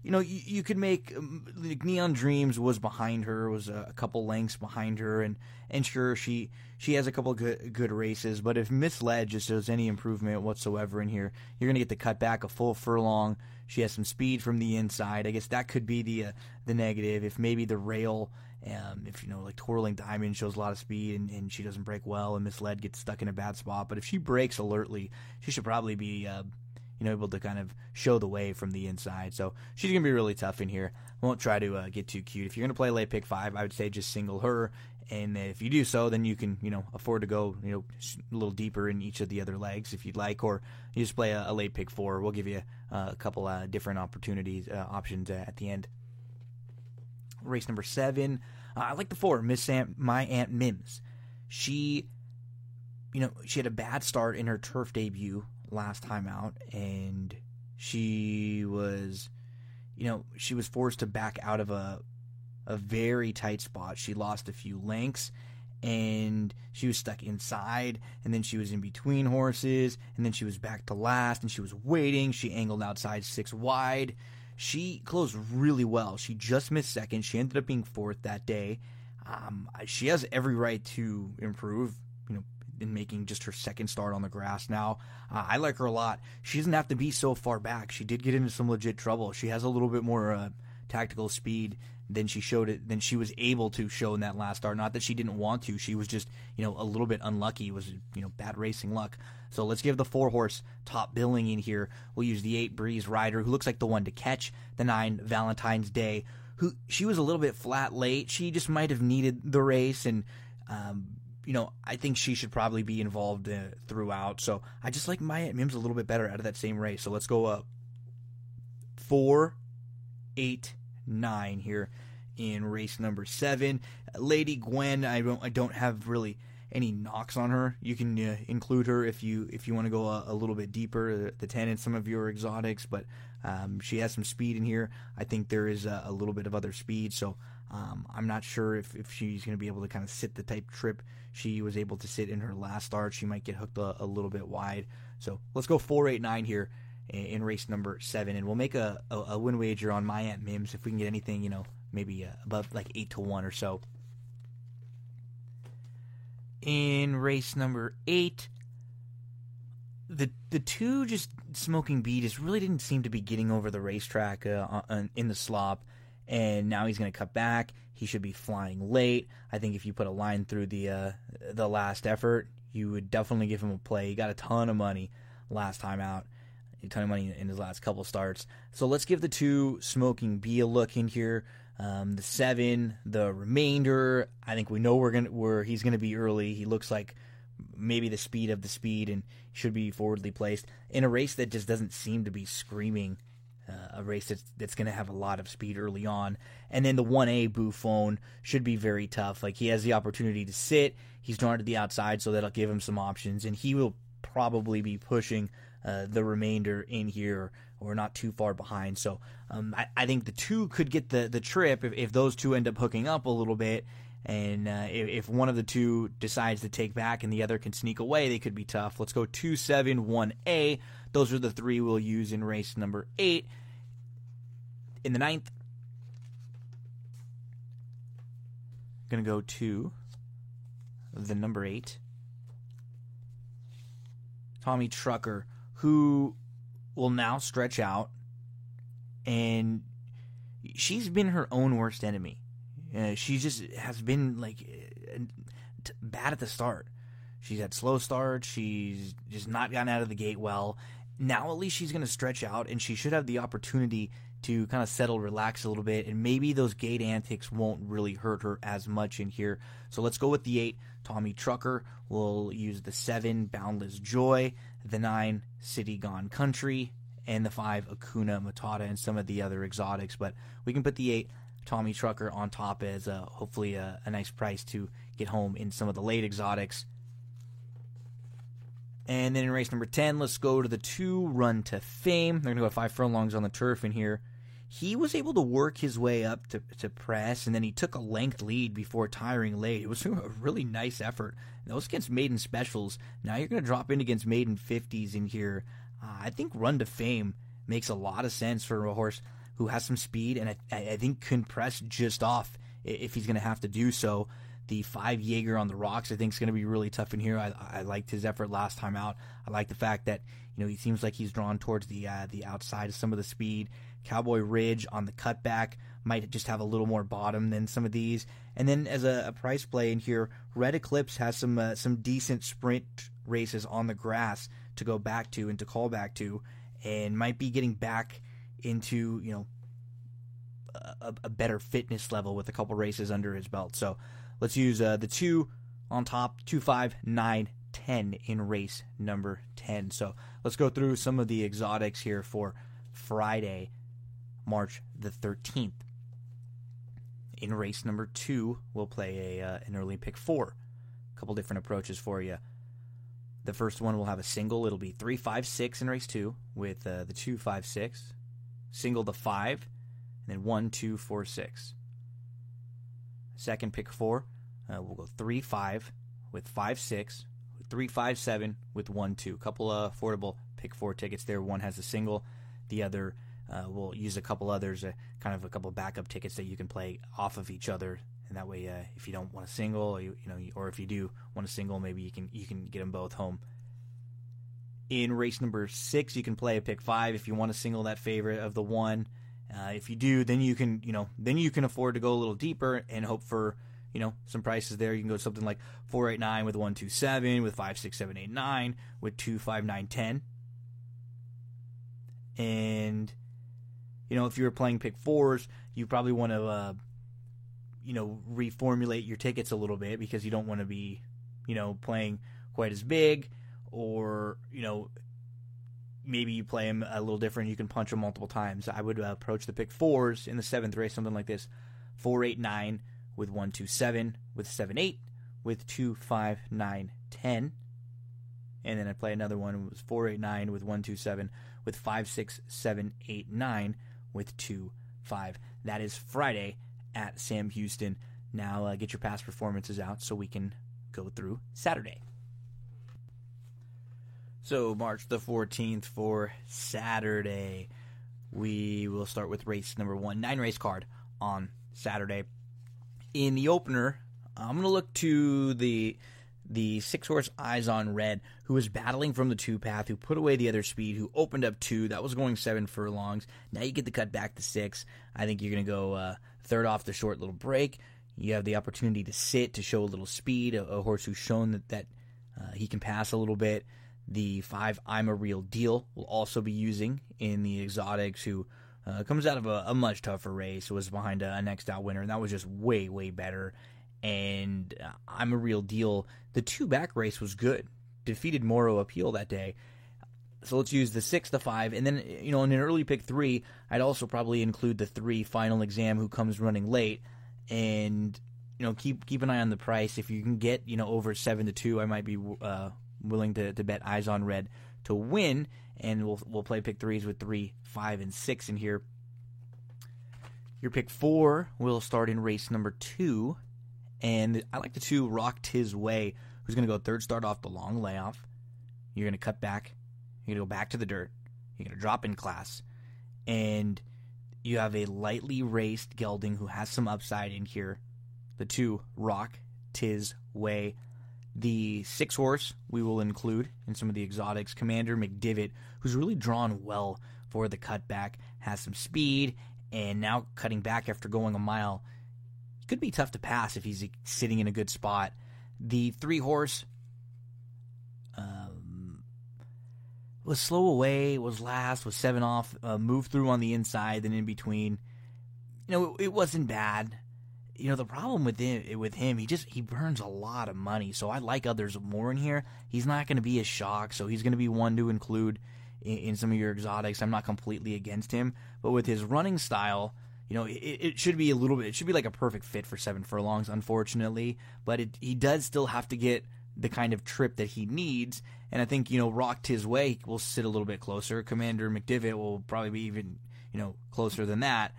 You could make like Neon Dreams was behind her, was a couple lengths behind her, and sure she has a couple good races, but if Misled just shows any improvement whatsoever in here, you're gonna get the cutback a full furlong. She has some speed from the inside. I guess that could be the negative. If maybe the rail, if like Twirling Diamond shows a lot of speed and she doesn't break well, and Misled gets stuck in a bad spot, but if she breaks alertly, she should probably be able to kind of show the way from the inside. So she's going to be really tough in here. Won't try to get too cute. If you're going to play late pick 5, I would say just single her. And if you do so, then you can, afford to go, a little deeper in each of the other legs if you'd like, or you just play a late pick 4. We'll give you a couple different opportunities, options at the end. Race number 7. I like the 4, My Aunt Mims. She had a bad start in her turf debut last time out, and she was forced to back out of a very tight spot. She lost a few lengths, and she was stuck inside, and then she was in between horses, and then she was back to last, and she was waiting. She angled outside 6 wide. She closed really well. She just missed second. She ended up being 4th that day. She has every right to improve, in making just her second start on the grass now. I like her a lot. She doesn't have to be so far back. She did get into some legit trouble. She has a little bit more tactical speed than she was able to show in that last start. Not that she didn't want to. She was just, a little bit unlucky. It was, bad racing luck. So let's give the 4 horse top billing in here. We'll use the 8 Breeze Rider, who looks like the one to catch. The 9 Valentine's Day, who she was a little bit flat late. She just might have needed the race, and I think she should probably be involved throughout. So I just like My Aunt Mims a little bit better out of that same race. So let's go up 4, 8, 9 here in race number 7. Lady Gwen, I don't have really any knocks on her. You can include her if you want to go a little bit deeper, the 10 in some of your exotics, but she has some speed in here. I think there is a little bit of other speed, so I'm not sure if she's going to be able to kind of sit the type trip she was able to sit in her last start. She might get hooked a little bit wide. So let's go 4, 8, 9 here in race number 7, and we'll make a win wager on My Aunt Mims if we can get anything, maybe above like 8-1 or so. In race number 8, the 2 just Smoking Bee just really didn't seem to be getting over the racetrack in the slop, and now he's going to cut back. He should be flying late. I think if you put a line through the last effort, you would definitely give him a play. He got a ton of money last time out, a ton of money in his last couple starts. So let's give the 2 Smoking Bee a look in here. The 7, the Remainder, I think we know where he's gonna be early. He looks like maybe the speed of the speed and should be forwardly placed in a race that just doesn't seem to be screaming a race that's going to have a lot of speed early on. And then the 1A Buffon should be very tough. Like, he has the opportunity to sit. He's drawn to the outside, so that'll give him some options, and he will probably be pushing the Remainder in here or not too far behind. So I think the 2 could get the trip if those 2 end up hooking up a little bit. And if one of the 2 decides to take back and the other can sneak away, they could be tough. Let's go 2, 7, 1A. Those are the 3 we'll use in race number 8. In the 9th, going to go to the number 8, Tommy Trucker, who will now stretch out, and she's been her own worst enemy. She just has been bad at the start. She's had slow starts. She's just not gotten out of the gate well. Now at least she's going to stretch out, and she should have the opportunity to kind of settle, relax a little bit, and maybe those gate antics won't really hurt her as much in here. So let's go with the 8, Tommy Trucker. We'll use the 7, Boundless Joy, the 9, City Gone Country, and the 5, Akuna Matata, and some of the other exotics. But we can put the 8, Tommy Trucker, on top as hopefully a nice price to get home in some of the late exotics. And then in race number 10, let's go to the 2, Run to Fame. They're going to go 5 furlongs on the turf in here. He was able to work his way up to press, and then he took a length lead before tiring late. It was a really nice effort. That was against maiden specials. Now you're going to drop in against maiden 50s in here. I think Run to Fame makes a lot of sense for a horse who has some speed, and I think can press just off if he's going to have to do so. The 5, Jaeger on the Rocks, I think is going to be really tough in here. I liked his effort last time out. I like the fact that he seems like he's drawn towards the outside of some of the speed. Cowboy Ridge on the cutback might just have a little more bottom than some of these. And then as a price play in here, Red Eclipse has some decent sprint races on the grass to go back to and to call back to, and might be getting back into a better fitness level with a couple races under his belt. So let's use the 2 on top, 2, 5, 9, 10 in race number 10. So let's go through some of the exotics here for Friday, March the 13th. In race number 2, we'll play an early pick 4. A couple different approaches for you. The first one will have a single. It'll be 3, 5, 6 in race 2 with the 2, 5, 6. Single the 5, and then 1, 2, 4, 6. Second pick 4, we'll go 3, 5 with 5, 6, 3, 5, 7 with 1, 2. A couple of affordable pick 4 tickets there. One has a single. The other, we'll use a couple others, kind of a couple backup tickets that you can play off of each other. And that way, if you don't want a single, or if you do want a single, maybe you can get them both home. In race number 6, you can play a pick 5 if you want to single that favorite of the 1. If you do, then you can afford to go a little deeper and hope for some prices there. You can go something like 4, 8, 9 with 1, 2, 7 with 5, 6, 7, 8, 9 with 2, 5, 9, 10. And if you were playing pick 4s, you probably want to reformulate your tickets a little bit, because you don't want to be playing quite as big, or maybe you play them a little different. You can punch them multiple times. I would approach the pick 4s in the 7th race, something like this: 4, 8, 9 with 1, 2, 7 with 7, 8 with 2, 5, 9, 10. And then I play another one. It was 4, 8, 9 with 1, 2, 7 with 5, 6, 7, 8, 9 with 2, 5. That is Friday at Sam Houston. Now get your past performances out so we can go through Saturday. So March the 14th for Saturday, we will start with race number 1, 9-race card on Saturday. In the opener, I'm going to look to the 6-horse Eyes on Red, who was battling from the 2 path, who put away the other speed, who opened up 2. That was going 7 furlongs. Now you get the cut back to 6. I think you're going to go third off the short little break. You have the opportunity to sit, to show a little speed, a horse who's shown that he can pass a little bit. The 5, I'm a Real Deal, will also be using in the exotics, who comes out of a much tougher race. It was behind a Next Out winner, and that was just way, way better. And I'm a Real Deal, the 2-back race was good. Defeated Moro Appeal that day. So let's use the 6, the 5, and then, in an early pick 3, I'd also probably include the 3, Final Exam, who comes running late. And, keep an eye on the price. If you can get, over 7-2, I might be willing to bet Eyes on Red to win. And we'll play pick 3s with 3, 5, and 6 in here. Your pick 4 will start in race number 2. And I like the 2, Rock Tis Way, who's going to go third start off the long layoff. You're going to cut back. You're going to go back to the dirt. You're going to drop in class. And you have a lightly raced gelding who has some upside in here. The 2, Rock Tis Way. The 6-horse we will include in some of the exotics, Commander McDivitt, who's really drawn well for the cutback, has some speed, and now cutting back after going a mile. It could be tough to pass if he's sitting in a good spot. The 3-horse, was slow away, was last, was 7 off, moved through on the inside, then in between. It wasn't bad. The problem with him, he burns a lot of money. So I like others more in here. He's not going to be a shock, so he's going to be one to include in some of your exotics. I'm not completely against him, but with his running style, it should be a little bit. It should be like a perfect fit for 7 furlongs, unfortunately. But he does still have to get the kind of trip that he needs. And I think, Rocked His Way will sit a little bit closer. Commander McDivitt will probably be even, closer than that.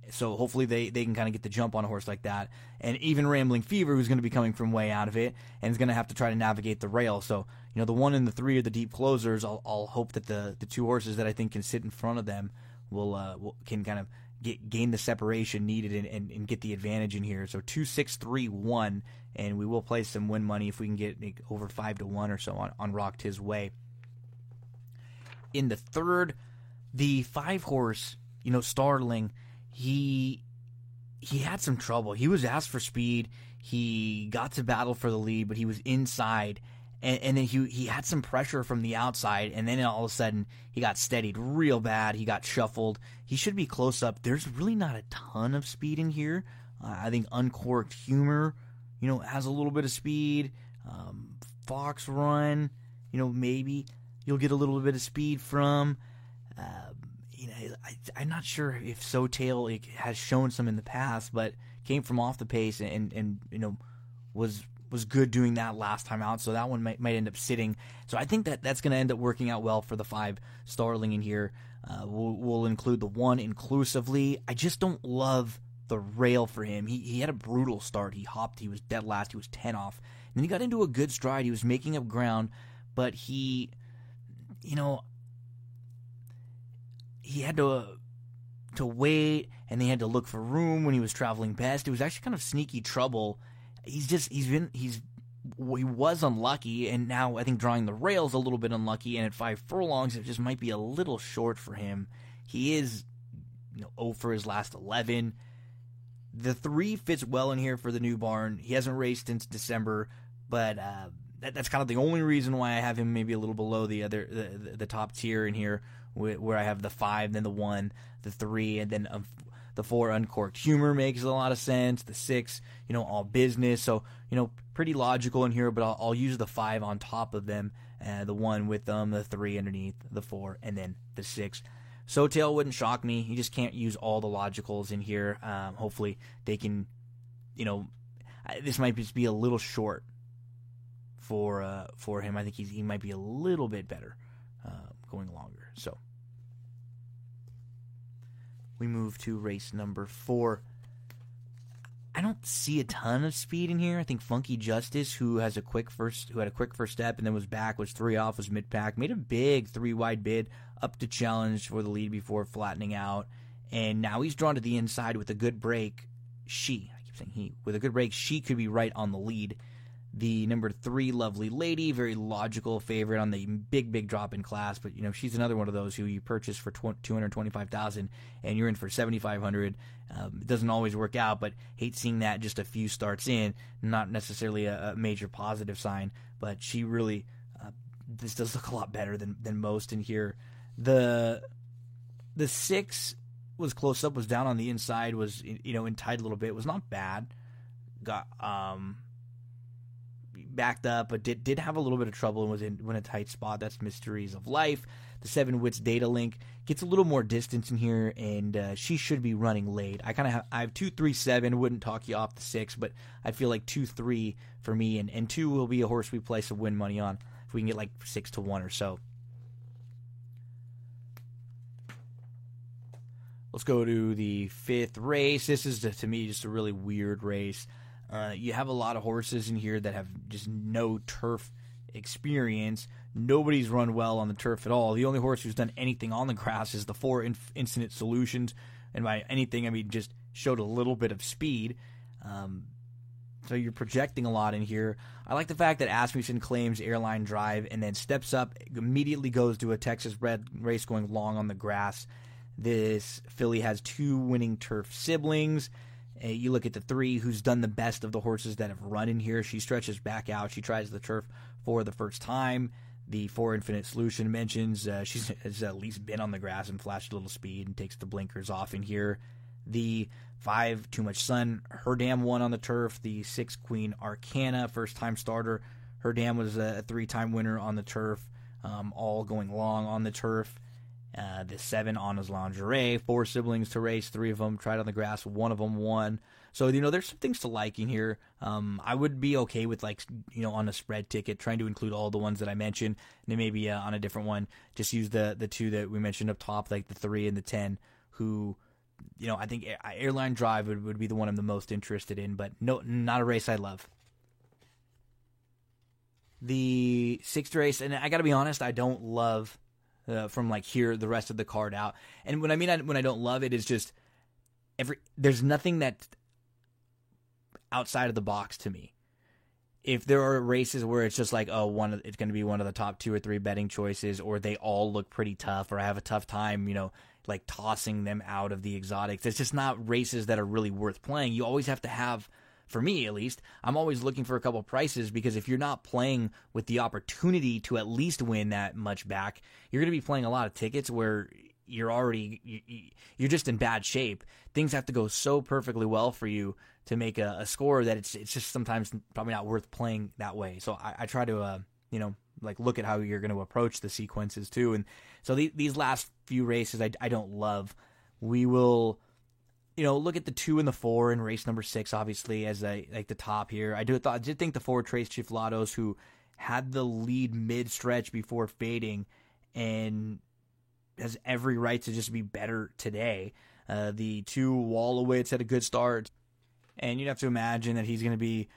So hopefully they can kind of get the jump on a horse like that. And even Rambling Fever, who's going to be coming from way out of it, and is going to have to try to navigate the rail. So, the 1 and the 3 are the deep closers. I'll hope that the 2 horses that I think can sit in front of them can kind of gain the separation needed and get the advantage in here. So 2, 6, 3, 1, and we will play some win money if we can get over 5-1 or so on Rocked His Way. In the third, the 5 horse, Starling, he had some trouble. He was asked for speed. He got to battle for the lead, but he was inside. And then he had some pressure from the outside, and then all of a sudden he got steadied real bad. He got shuffled. He should be close up. There's really not a ton of speed in here. I think Uncorked Humor, has a little bit of speed. Fox Run, maybe you'll get a little bit of speed from. I'm not sure if Sotail has shown some in the past, but came from off the pace and was good doing that last time out, so that one might end up sitting. So I think that's going to end up working out well for the 5 Starling in here. We'll include the 1 inclusively. I just don't love the rail for him. He had a brutal start. He hopped. He was dead last. He was 10 off. And then he got into a good stride. He was making up ground, but he had to wait, and they had to look for room when he was traveling best. It was actually kind of sneaky trouble. He was unlucky, and now I think drawing the rail's a little bit unlucky, and at 5 furlongs it just might be a little short for him. He is 0 for his last 11. The 3 fits well in here for the new barn. He hasn't raced since December, but that's kind of the only reason why I have him maybe a little below the top tier in here, where I have the 5, then the 1, the 3, and then the 4 Uncorked Humor makes a lot of sense. The 6, All Business. So, pretty logical in here, but I'll use the 5 on top of them. The 1 with them, the 3 underneath, the 4, and then the 6. Sotail wouldn't shock me. You just can't use all the logicals in here. Hopefully they can, this might just be a little short for him. I think he might be a little bit better going longer. So we move to race number 4. I don't see a ton of speed in here. I think Funky Justice, who had a quick first step and then was back, was 3 off, was mid-pack, made a big 3-wide bid up to challenge for the lead before flattening out, and now he's drawn to the inside with a good break. With a good break, she could be right on the lead. The number 3 Lovely Lady, very logical favorite on the big drop in class, but she's another one of those who you purchase for $225,000 and you're in for $7,500. It doesn't always work out, but hate seeing that just a few starts in. Not necessarily a major positive sign, but she really this does look a lot better than most in here. The 6 was close up, was down on the inside, was in tight a little bit, was not bad. Got backed up, but did have a little bit of trouble and was in a tight spot. That's Mysteries of Life. The 7 Wits Data Link gets a little more distance in here, and she should be running late. I have 2, 3, 7. Wouldn't talk you off the 6, but I feel like 2, 3 for me, and 2 will be a horse we play some win money on if we can get like 6-1 or so. Let's go to the 5th race. This is, to me, just a really weird race. You have a lot of horses in here that have just no turf experience. Nobody's run well on the turf at all. The only horse who's done anything on the grass is the 4 Infinite Solutions, and by anything I mean just showed a little bit of speed. So you're projecting a lot in here. I like the fact that Asmussen claims Airline Drive and then steps up, immediately goes to a Texas bred race going long on the grass. This filly has 2 winning turf siblings. You look at the 3 who's done the best of the horses that have run in here. She stretches back out. She tries the turf for the first time. The 4 Infinite Solution mentions she has at least been on the grass and flashed a little speed and takes the blinkers off in here. The 5 Too Much Sun, her dam won on the turf. The 6 Queen Arcana, first-time starter. Her dam was a 3-time winner on the turf, all going long on the turf. The 7 Anna's Lingerie, 4 siblings to race, 3 of them tried on the grass, 1 of them won. So, there's some things to like in here. I would be okay with, on a spread ticket, trying to include all the ones that I mentioned, and then maybe on a different one, just use the 2 that we mentioned up top, like the 3 and the 10, who, I think Airline Drive would be the one I'm the most interested in, but no, not a race I love. The 6th race, and I got to be honest, I don't love from here the rest of the card out. And when I don't love it is just there's nothing that's outside of the box to me. If there are races where it's just it's going to be one of the top 2 or 3 betting choices, or they all look pretty tough, or I have a tough time, tossing them out of the exotics. It's just not races that are really worth playing. You always have to have, for me at least, I'm always looking for a couple prices, because if you're not playing with the opportunity to at least win that much back, you're going to be playing a lot of tickets where you're just in bad shape. Things have to go so perfectly well for you to make a score that it's just sometimes probably not worth playing that way. So I try to look at how you're going to approach the sequences too. And so these last few races I don't love. We will look at the 2 and the 4 in race number 6, obviously, as the top here. I did think the 4 Trace Chiflados, who had the lead mid-stretch before fading and has every right to just be better today. The 2 Wallowitz had a good start, and you'd have to imagine that he's going to be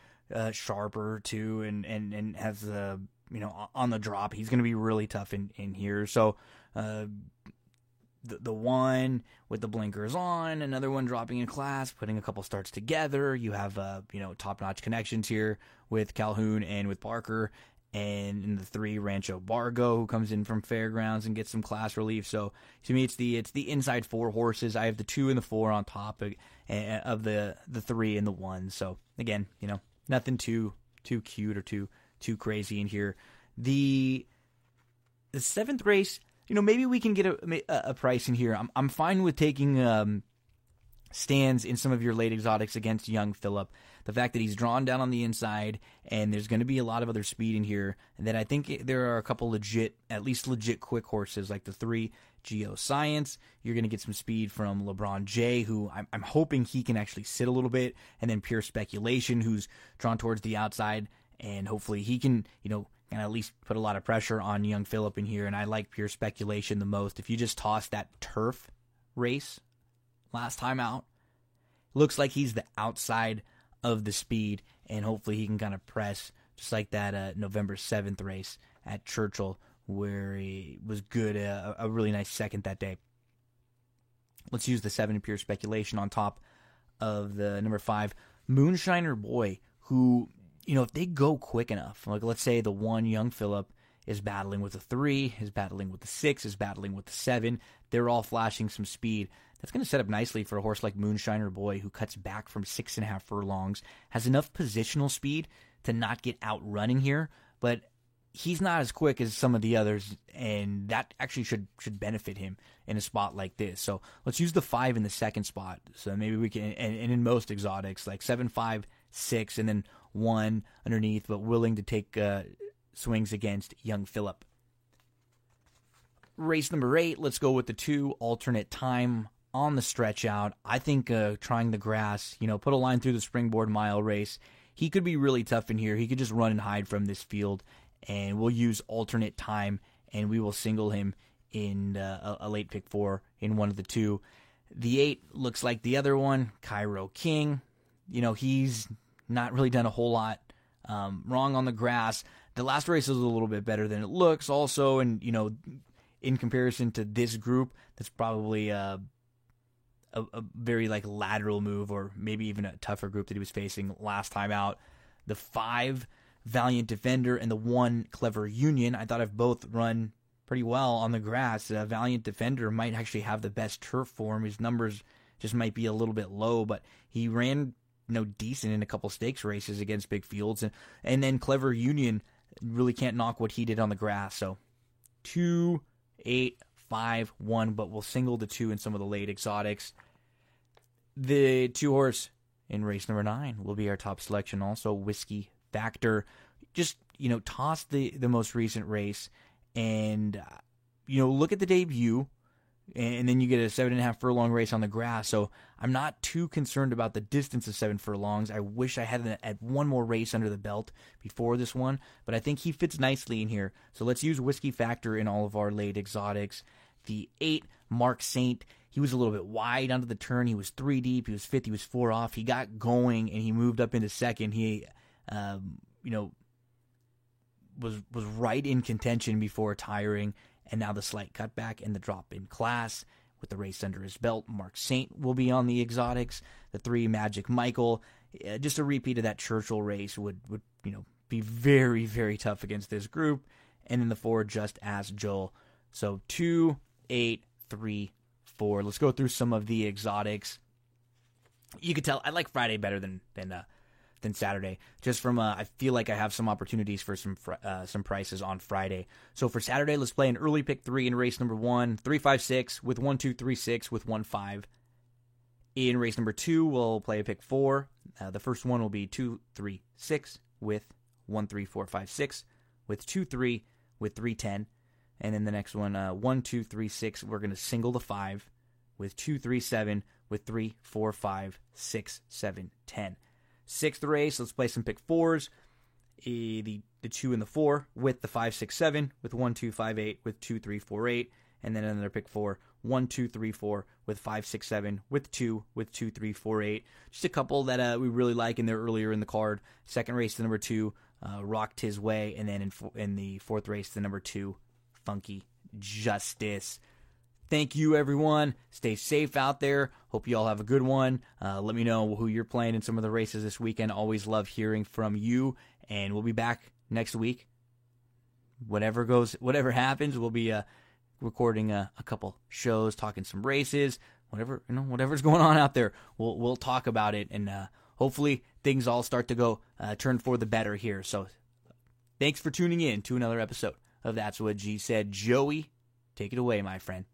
sharper too, and has on the drop. He's going to be really tough in here. So the 1 with the blinkers on, another one dropping in class, putting a couple starts together. You have top-notch connections here with Calhoun and with Parker, and in the 3 Rancho Bargo, who comes in from Fairgrounds and gets some class relief. So to me, it's the inside 4 horses. I have the 2 and the 4 on top of the 3 and the 1. So again, nothing too cute or too crazy in here. The 7th race, maybe we can get a price in here. I'm fine with taking stands in some of your late exotics against Young Phillip. The fact that he's drawn down on the inside, and there's going to be a lot of other speed in here, and then I think there are a couple at least legit quick horses, like the 3 Geoscience. You're going to get some speed from LeBron J, who I'm hoping he can actually sit a little bit, and then Pure Speculation, who's drawn towards the outside, and hopefully he can, and at least put a lot of pressure on Young Phillip in here. And I like Pure Speculation the most. If you just toss that turf race last time out, looks like he's the outside of the speed, and hopefully he can kind of press, just like that November 7th race at Churchill, where he was good, a really nice second that day. Let's use the 7 Pure Speculation on top of the number 5 Moonshiner Boy, who, if they go quick enough, like let's say the 1 Young Phillip is battling with the 3, is battling with the 6, is battling with the 7, they're all flashing some speed. That's going to set up nicely for a horse like Moonshiner Boy, who cuts back from 6.5 furlongs, has enough positional speed to not get outrunning here, but he's not as quick as some of the others, and that actually should benefit him in a spot like this. So let's use the 5 in the second spot. So maybe we can, and in most exotics, like 7, 5, 6, and then 1 underneath, but willing to take swings against Young Phillip. Race number 8, let's go with the 2 Alternate Time on the stretch out. I think trying the grass, put a line through the Springboard Mile race. He could be really tough in here. He could just run and hide from this field, and we'll use Alternate Time, and we will single him in a late pick 4 in one of the 2. The 8 looks like the other one, Cairo King. He's not really done a whole lot wrong on the grass. The last race was a little bit better than it looks also, and, in comparison to this group, that's probably a very lateral move, or maybe even a tougher group that he was facing last time out. The 5 Valiant Defender and the 1 Clever Union, I thought have both run pretty well on the grass. Valiant Defender might actually have the best turf form. His numbers just might be a little bit low, but he ran decent in a couple stakes races against big fields, and then Clever Union really can't knock what he did on the grass. So 2, 8, 5, 1, but we'll single the 2 in some of the late exotics. The 2 horse in race number 9 will be our top selection. Also, Whiskey Factor. Just, toss the most recent race and, look at the debut. And then you get a 7.5 furlong race on the grass. So I'm not too concerned about the distance of 7 furlongs. I wish I had one more race under the belt before this one, but I think he fits nicely in here. So let's use Whiskey Factor in all of our late exotics. The 8, Mark Saint, he was a little bit wide onto the turn. He was 3 deep. He was 5th. He was 4 off. He got going and he moved up into second. He, was right in contention before tiring. And now the slight cutback and the drop in class with the race under his belt. Mark Saint will be on the exotics. The 3, Magic Michael. Just a repeat of that Churchill race would be very, very tough against this group. And then the 4, Just Ask Joel. So 2, 8, 3, 4. Let's go through some of the exotics. You could tell I like Friday better than Saturday. Just from I feel like I have some opportunities for some prices on Friday. So for Saturday, let's play an early pick 3 in race number 1, 3, 5, 6 with 1, 2, 3, 6 with 1, 5. In race number 2, we'll play a pick 4. The first one will be 2, 3, 6 with 1, 3, 4, 5, 6 with 2, 3 with 3, 10. And then the next one, 1, 2, 3, 6. We're going to single the 5 with 2, 3, 7 with 3, 4, 5, 6, 7, 10. 6th race, let's play some pick 4s. The 2 and the 4 with the 5, 6, 7 with 1, 2, 5, 8 with 2, 3, 4, 8. And then another pick 4, 1, 2, 3, 4 with 5, 6, 7 with 2, 3, 4, 8. Just a couple that we really like in there earlier in the card. Second race, the number 2, Rocked His Way. And then in the 4th race, the number 2, Funky Justice. Thank you, everyone. Stay safe out there. Hope you all have a good one. Let me know who you're playing in some of the races this weekend. Always love hearing from you. And we'll be back next week. Whatever happens, we'll be recording a couple shows, talking some races, whatever's going on out there. We'll talk about it, and hopefully things all start to go turn for the better here. So thanks for tuning in to another episode of That's What G Said. Joey, take it away, my friend.